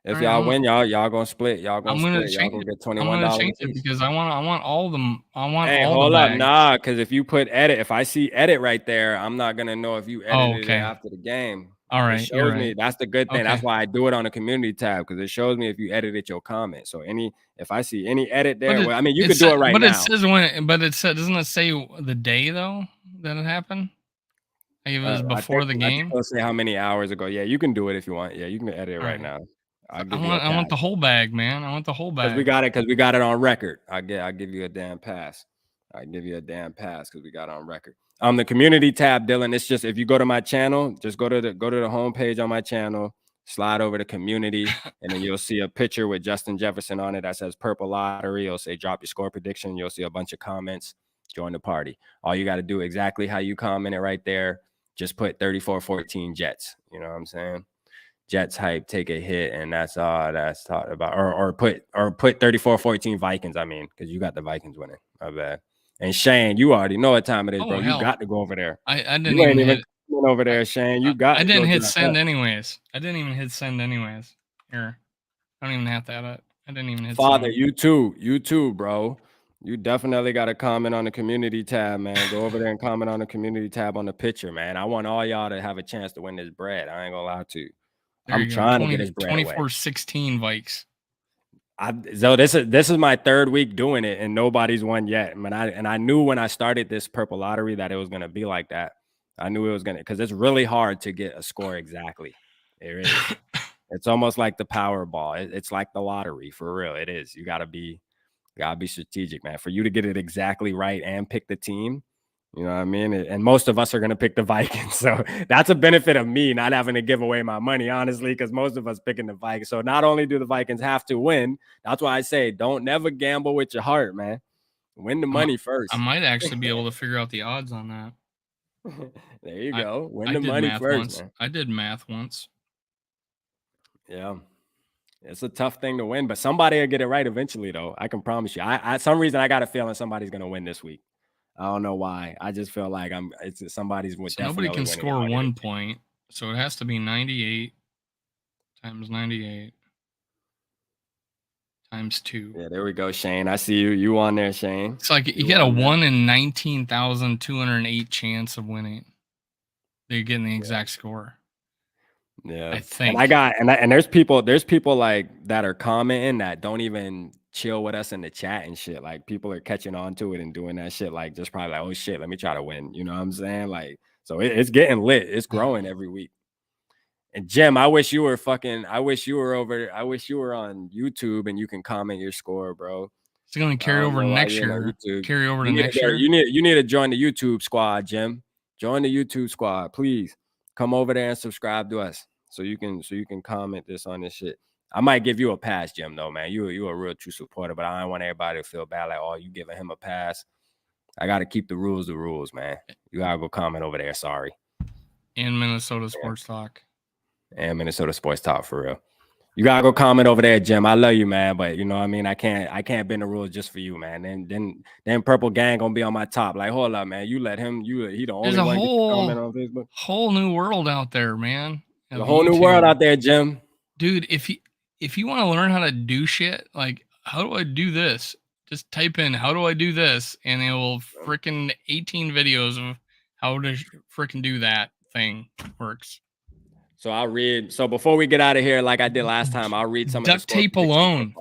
If y'all win, y'all gonna split. Y'all gonna split. Y'all gonna get $21. I'm gonna change it because I want all of them. I want all hold the up, nah. Because if you put edit, if I see edit right there, I'm not gonna know if you edited it after the game. All right, it shows me. That's the good thing. That's why I do it on the community tab because it shows me if you edited your comment. So if I see any edit there, you can do it right now. But it says doesn't it say the day though that it happened? It was before the game. It'll say how many hours ago. Yeah, you can do it if you want. Yeah, you can edit it right now. I want the whole bag, man. I want the whole bag. Because we got it on record. I give you a damn pass. I give you a damn pass because we got it on record. The community tab, Dylan. It's just if you go to my channel, just go to the homepage on my channel, slide over to community, and then you'll see a picture with Justin Jefferson on it that says Purple Lottery. It'll say drop your score prediction. You'll see a bunch of comments. Join the party. All you got to do exactly how you commented right there. Just put 34-14 Jets. You know what I'm saying? Jets hype, take a hit, and that's all that's talked about. Or put 34-14 Vikings. I mean, because you got the Vikings winning. My bad. And Shane, you already know what time it is, bro. You got to go over there. I didn't even hit over there, Shane. You got. I didn't hit send anyways. I didn't even hit send anyways. Here, I don't even have to edit. I didn't even hit. Father, you too, bro. You definitely got to comment on the community tab, man. Go over there and comment on the community tab on the picture, man. I want all y'all to have a chance to win this bread. I ain't gonna lie to you. I'm trying to get this bread 24/16 Vikes. So this is my third week doing it, and nobody's won yet. I knew when I started this purple lottery that it was gonna be like that. I knew it was gonna because it's really hard to get a score exactly. It is. It's almost like the Powerball. It's like the lottery for real. It is. You gotta be strategic, man. For you to get it exactly right and pick the team. You know what I mean? And most of us are going to pick the Vikings. So that's a benefit of me not having to give away my money, honestly, because most of us picking the Vikings. So not only do the Vikings have to win, that's why I say don't never gamble with your heart, man. Win the money first. I might actually be able to figure out the odds on that. There you go. Win the money first, man. I did math once. Yeah. It's a tough thing to win, but somebody will get it right eventually, though. I can promise you. I some reason I got a feeling somebody's going to win this week. I don't know why. I just feel like somebody's So definitely nobody can winning score money 1 point. So it has to be 98 times 98 times 2. Yeah, there we go, Shane. I see you. You on there, Shane. It's like you get a 1 in 19,208 chance of winning. They're getting the exact score. Yeah, I think. And there's people like that are commenting that don't even chill with us in the chat and shit. Like people are catching on to it and doing that shit. Like just probably like, oh shit, let me try to win. You know what I'm saying? Like, so it's getting lit. It's growing every week. And Jim, I wish you were on YouTube and you can comment your score, bro. It's going to carry over next year. Carry over to next year. You need to join the YouTube squad, Jim. Join the YouTube squad, please. Come over there and subscribe to us so you can comment this on this shit. I might give you a pass, Jim, though, man. You a real true supporter, but I don't want everybody to feel bad like, oh, you giving him a pass. I got to keep the rules, man. You got to go comment over there. Sorry. And Minnesota Sports Talk. And Minnesota Sports Talk, for real. You gotta go comment over there, Jim. I love you, man, but you know what I mean. I can't bend the rules just for you, man. Then Purple Gang gonna be on my top. Like, hold up, man. You let him. He the only one to comment on Facebook. Whole new world out there, man. The whole new world out there, Jim. Dude, if you want to learn how to do shit, like how do I do this? Just type in how do I do this, and it will freaking 18 videos of how to freaking do that thing works. So I'll read. So before we get out of here, like I did last time, I'll read some duct tape alone.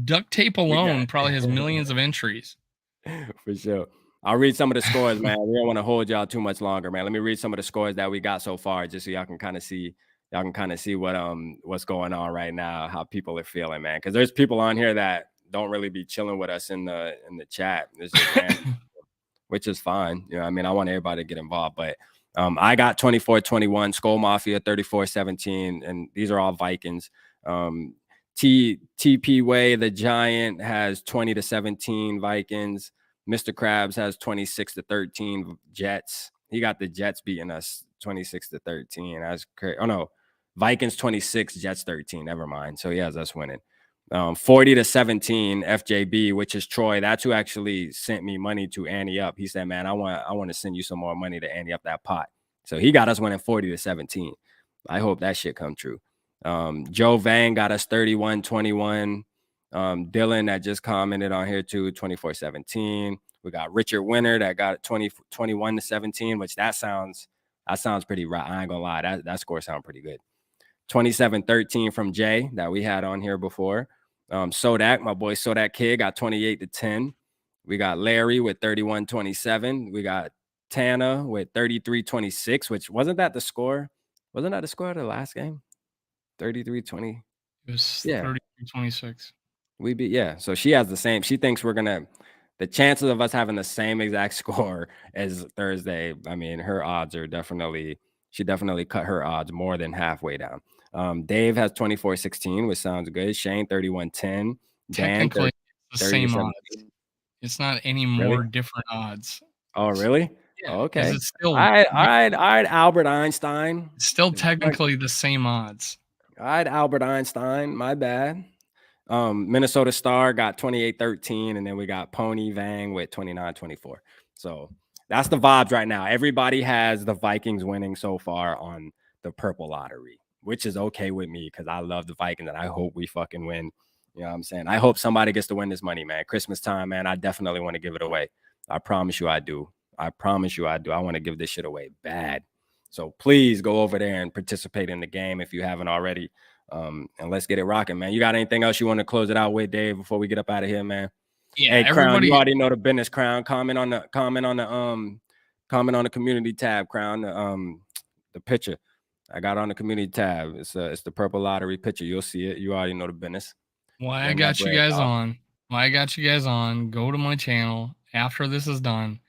Duct tape alone probably has millions of entries. For sure. I'll read some of the scores, man. We don't want to hold y'all too much longer, man. Let me read some of the scores that we got so far, just so y'all can kind of see what's going on right now, how people are feeling, man. Because there's people on here that don't really be chilling with us in the chat. This is random, which is fine. You know, I mean, I want everybody to get involved, but I got 24-21, Skol Mafia 34-17, and these are all Vikings. TP Way the Giant has 20-17 Vikings. Mr. Krabs has 26-13 Jets. He got the Jets beating us 26-13. That's crazy. Oh no, Vikings 26, Jets 13. Never mind. So he has us winning. 40-17 FJB, which is Troy. That's who actually sent me money to ante up. He said, man, I want to send you some more money to ante up that pot. So he got us winning 40-17. I hope that shit come true. Joe Vang got us 31-21. Dylan that just commented on here too, 24-17. We got Richard Winter that got 21-17, which that sounds pretty right. I ain't gonna lie, that score sounds pretty good. 27-13 from Jay that we had on here before. Sodak, my boy Sodak Kid, got 28-10. We got Larry with 31-27. We got Tana with 33-26, which wasn't that the score? Wasn't that the score of the last game? 33-20. It was 33-26. We beat, yeah. So she has the same. She thinks we're gonna. The chances of us having the same exact score as Thursday. I mean, her odds are definitely. She definitely cut her odds more than halfway down. Dave has 24-16, which sounds good. Shane 31-10. Technically, the same odds. It's not any more different odds. Oh, really? Yeah, okay. It's still all right. Albert Einstein. It's still technically the same odds. All right, Albert Einstein. My bad. Minnesota Star got 28-13, and then we got Pony Vang with 29-24. So that's the vibes right now. Everybody has the Vikings winning so far on the purple lottery, which is okay with me because I love the Vikings and I hope we fucking win. You know what I'm saying? I hope somebody gets to win this money, man. Christmas time, man. I definitely want to give it away. I promise you I do. I promise you I do. I want to give this shit away bad. So please go over there and participate in the game if you haven't already. And let's get it rocking, man. You got anything else you want to close it out with, Dave, before we get up out of here, man? Yeah, hey, Crown, you already know the business, Crown. Comment on the community tab, Crown. The picture I got on the community tab. It's the purple lottery picture. You'll see it. You already know the business. Why I got you guys on. Go to my channel after this is done.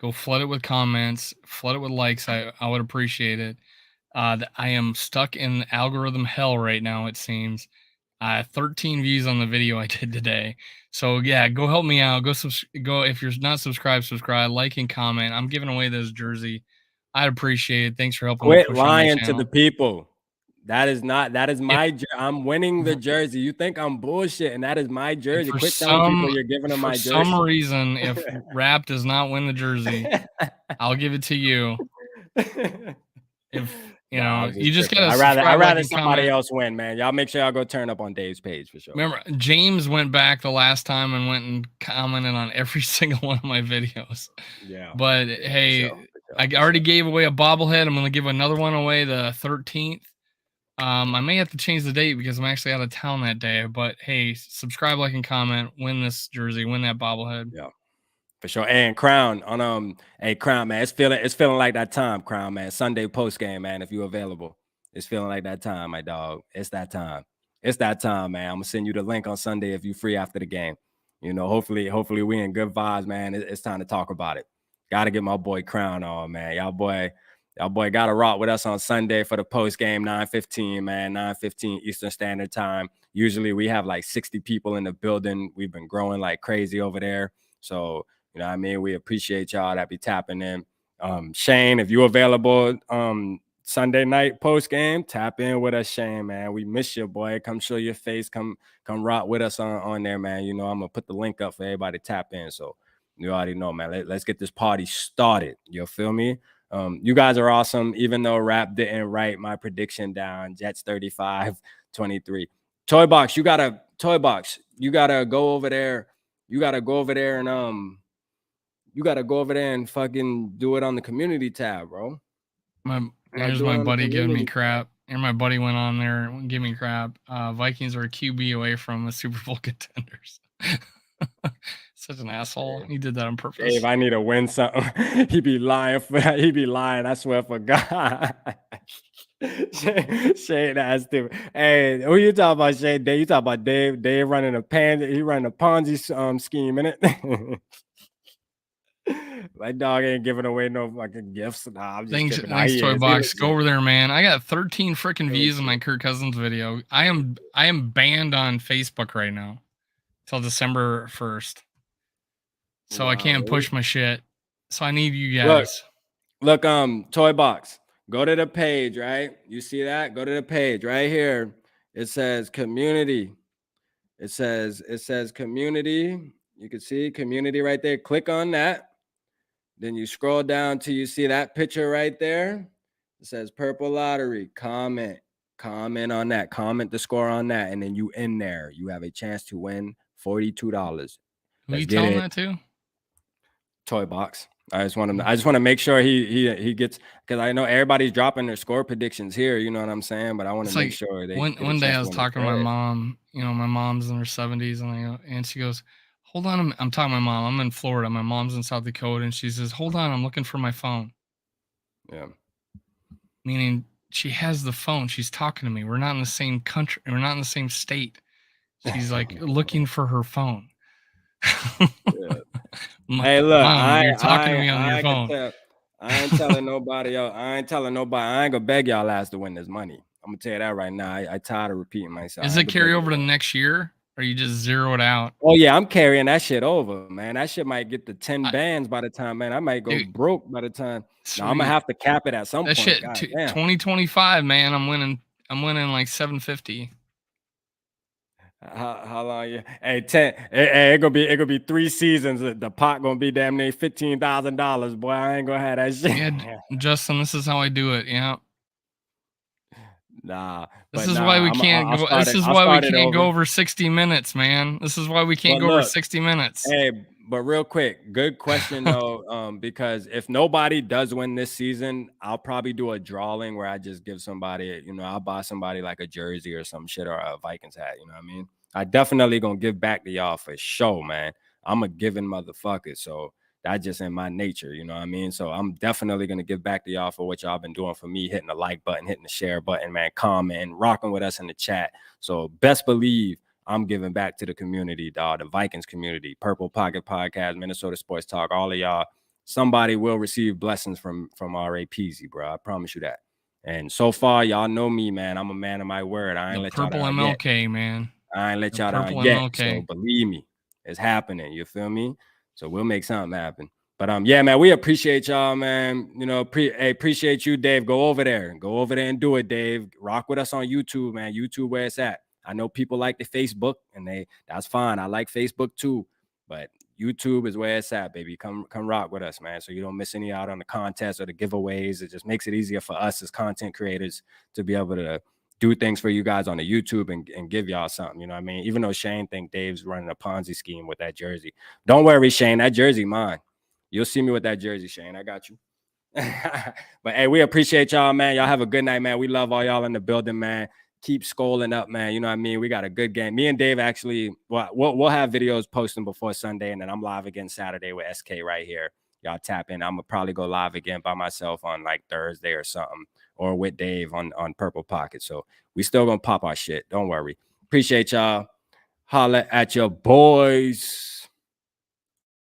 Go flood it with comments, flood it with likes. I would appreciate it. I am stuck in algorithm hell right now, it seems. 13 views on the video I did today. So yeah, go help me out. Go if you're not subscribed, subscribe, like, and comment. I'm giving away this jersey. I'd appreciate it. Thanks for helping me push lying to the people. That is my I'm winning the jersey. You think I'm bullshit, and that is my jersey. Quit telling people you're giving them my jersey. For some reason, if Rap does not win the jersey, I'll give it to you. If you know, you just gotta I'd rather somebody else win, man. Y'all make sure y'all go turn up on Dave's page for sure. Remember, James went back the last time and went and commented on every single one of my videos. Yeah. But hey, I already gave away a bobblehead. I'm gonna give another one away the 13th. I may have to change the date because I'm actually out of town that day. But hey, subscribe, like, and comment. Win this jersey. Win that bobblehead. Yeah. For sure. And Crown on hey Crown, man, it's feeling like that time, Crown, man. Sunday post game, man. If you're available, it's feeling like that time, my dog. It's that time. It's that time, man. I'm gonna send you the link on Sunday if you're free after the game. You know, hopefully we in good vibes, man. It's time to talk about it. Got to get my boy Crown on, man. Y'all boy got to rock with us on Sunday for the post game 9:15, man. 9:15 Eastern Standard Time. Usually we have like 60 people in the building. We've been growing like crazy over there, so. You know what I mean? We appreciate y'all that be tapping in. Shane, if you're available Sunday night post game, tap in with us, Shane, man. We miss you, boy. Come show your face. Come rock with us on there, man. You know, I'm gonna put the link up for everybody to tap in. So you already know, man. Let's get this party started. You feel me? You guys are awesome. Even though Rap didn't write my prediction down, Jets 35-23. Toy Box, you gotta go over there. You gotta go over there and you got to go over there and fucking do it on the community tab, bro. Here's my buddy giving me crap. And my buddy went on there and gave me crap. Vikings are a QB away from the Super Bowl contenders. Such an asshole. He did that on purpose. Dave, I need to win something. He be lying. I swear for God. Shane, that's stupid. Hey, who you talking about, Shane? Dave, you talking about Dave? Dave running a Ponzi scheme, innit? My dog ain't giving away no fucking gifts. Nah, I'm just Thanks, Toy Box. Go over there, man. I got 13 freaking views in my Kirk Cousins video. I am banned on Facebook right now till December 1st. So wow. I can't push my shit. So I need you guys. Look, Toy Box. Go to the page, right? You see that? Go to the page right here. It says community. It says community. You can see community right there. Click on that. Then you scroll down till you see that picture right there. It says Purple Lottery. Comment on that. Comment the score on that. And then you in there. You have a chance to win $42. Who are you telling that to? Toy Box. I just want to make sure he gets, because I know everybody's dropping their score predictions here. You know what I'm saying? But I want to make sure they. One day I was talking to my mom. You know, my mom's in her 70s, and she goes, "Hold on, I'm talking to my mom. I'm in Florida. My mom's in South Dakota, and she says, "Hold on, I'm looking for my phone." Yeah. Meaning she has the phone. She's talking to me. We're not in the same country. We're not in the same state. She's like looking for her phone. Yeah. Hey, look, Mom, you're talking to me on your phone. I ain't telling nobody else. I ain't gonna beg y'all ass to win this money. I'm gonna tell you that right now. I tired of repeating myself. Does it carry over to next year? Or you just zero it out? Oh yeah, I'm carrying that shit over, man. That shit might get to 10 bands by the time, man. I might go broke by the time. No, I'm gonna have to cap it at some point. Shit, 2025, man. I'm winning like 750. How long? Yeah, hey, 10. It gonna be 3 seasons. The pot gonna be damn near $15,000, boy. I ain't gonna have that shit. Yeah, Justin, this is how I do it. Yeah. Nah. This is why we can't go. This is why we can't go over 60 minutes, man. This is why we can't go over 60 minutes. Hey, but real quick, good question though. Because if nobody does win this season, I'll probably do a drawing where I just give somebody, you know, I'll buy somebody like a jersey or some shit or a Vikings hat. You know what I mean? I definitely gonna give back to y'all for sure, man. I'm a giving motherfucker, so that's just in my nature, you know what I mean? So I'm definitely going to give back to y'all for what y'all been doing for me, hitting the like button, hitting the share button, man, commenting, rocking with us in the chat. So best believe I'm giving back to the community, dog, the Vikings community, Purple Pocket Podcast, Minnesota Sports Talk, all of y'all. Somebody will receive blessings from R.A. Peasy, bro. I promise you that. And so far, y'all know me, man. I'm a man of my word. I ain't let y'all down yet. Purple MLK, man. I ain't let y'all down yet. So believe me, it's happening. You feel me? So we'll make something happen. But yeah, man, we appreciate y'all, man. You know, appreciate you, Dave. Go over there and do it, Dave. Rock with us on YouTube, man. YouTube where it's at. I know people like the Facebook, and that's fine. I like Facebook too, but YouTube is where it's at, baby. Come rock with us, man. So you don't miss any out on the contests or the giveaways. It just makes it easier for us as content creators to be able to do things for you guys on the YouTube and give y'all something. You know what I mean? Even though Shane think Dave's running a Ponzi scheme with that jersey. Don't worry, Shane. That jersey mine. You'll see me with that jersey, Shane. I got you. But hey, we appreciate y'all, man. Y'all have a good night, man. We love all y'all in the building, man. Keep scolding up, man. You know what I mean? We got a good game. Me and Dave actually, we'll have videos posting before Sunday, and then I'm live again Saturday with SK right here. Y'all tap in. I'm gonna probably go live again by myself on like Thursday or something, or with Dave on Purple Pocket. So we still gonna pop our shit. Don't worry. Appreciate y'all. Holla at your boys.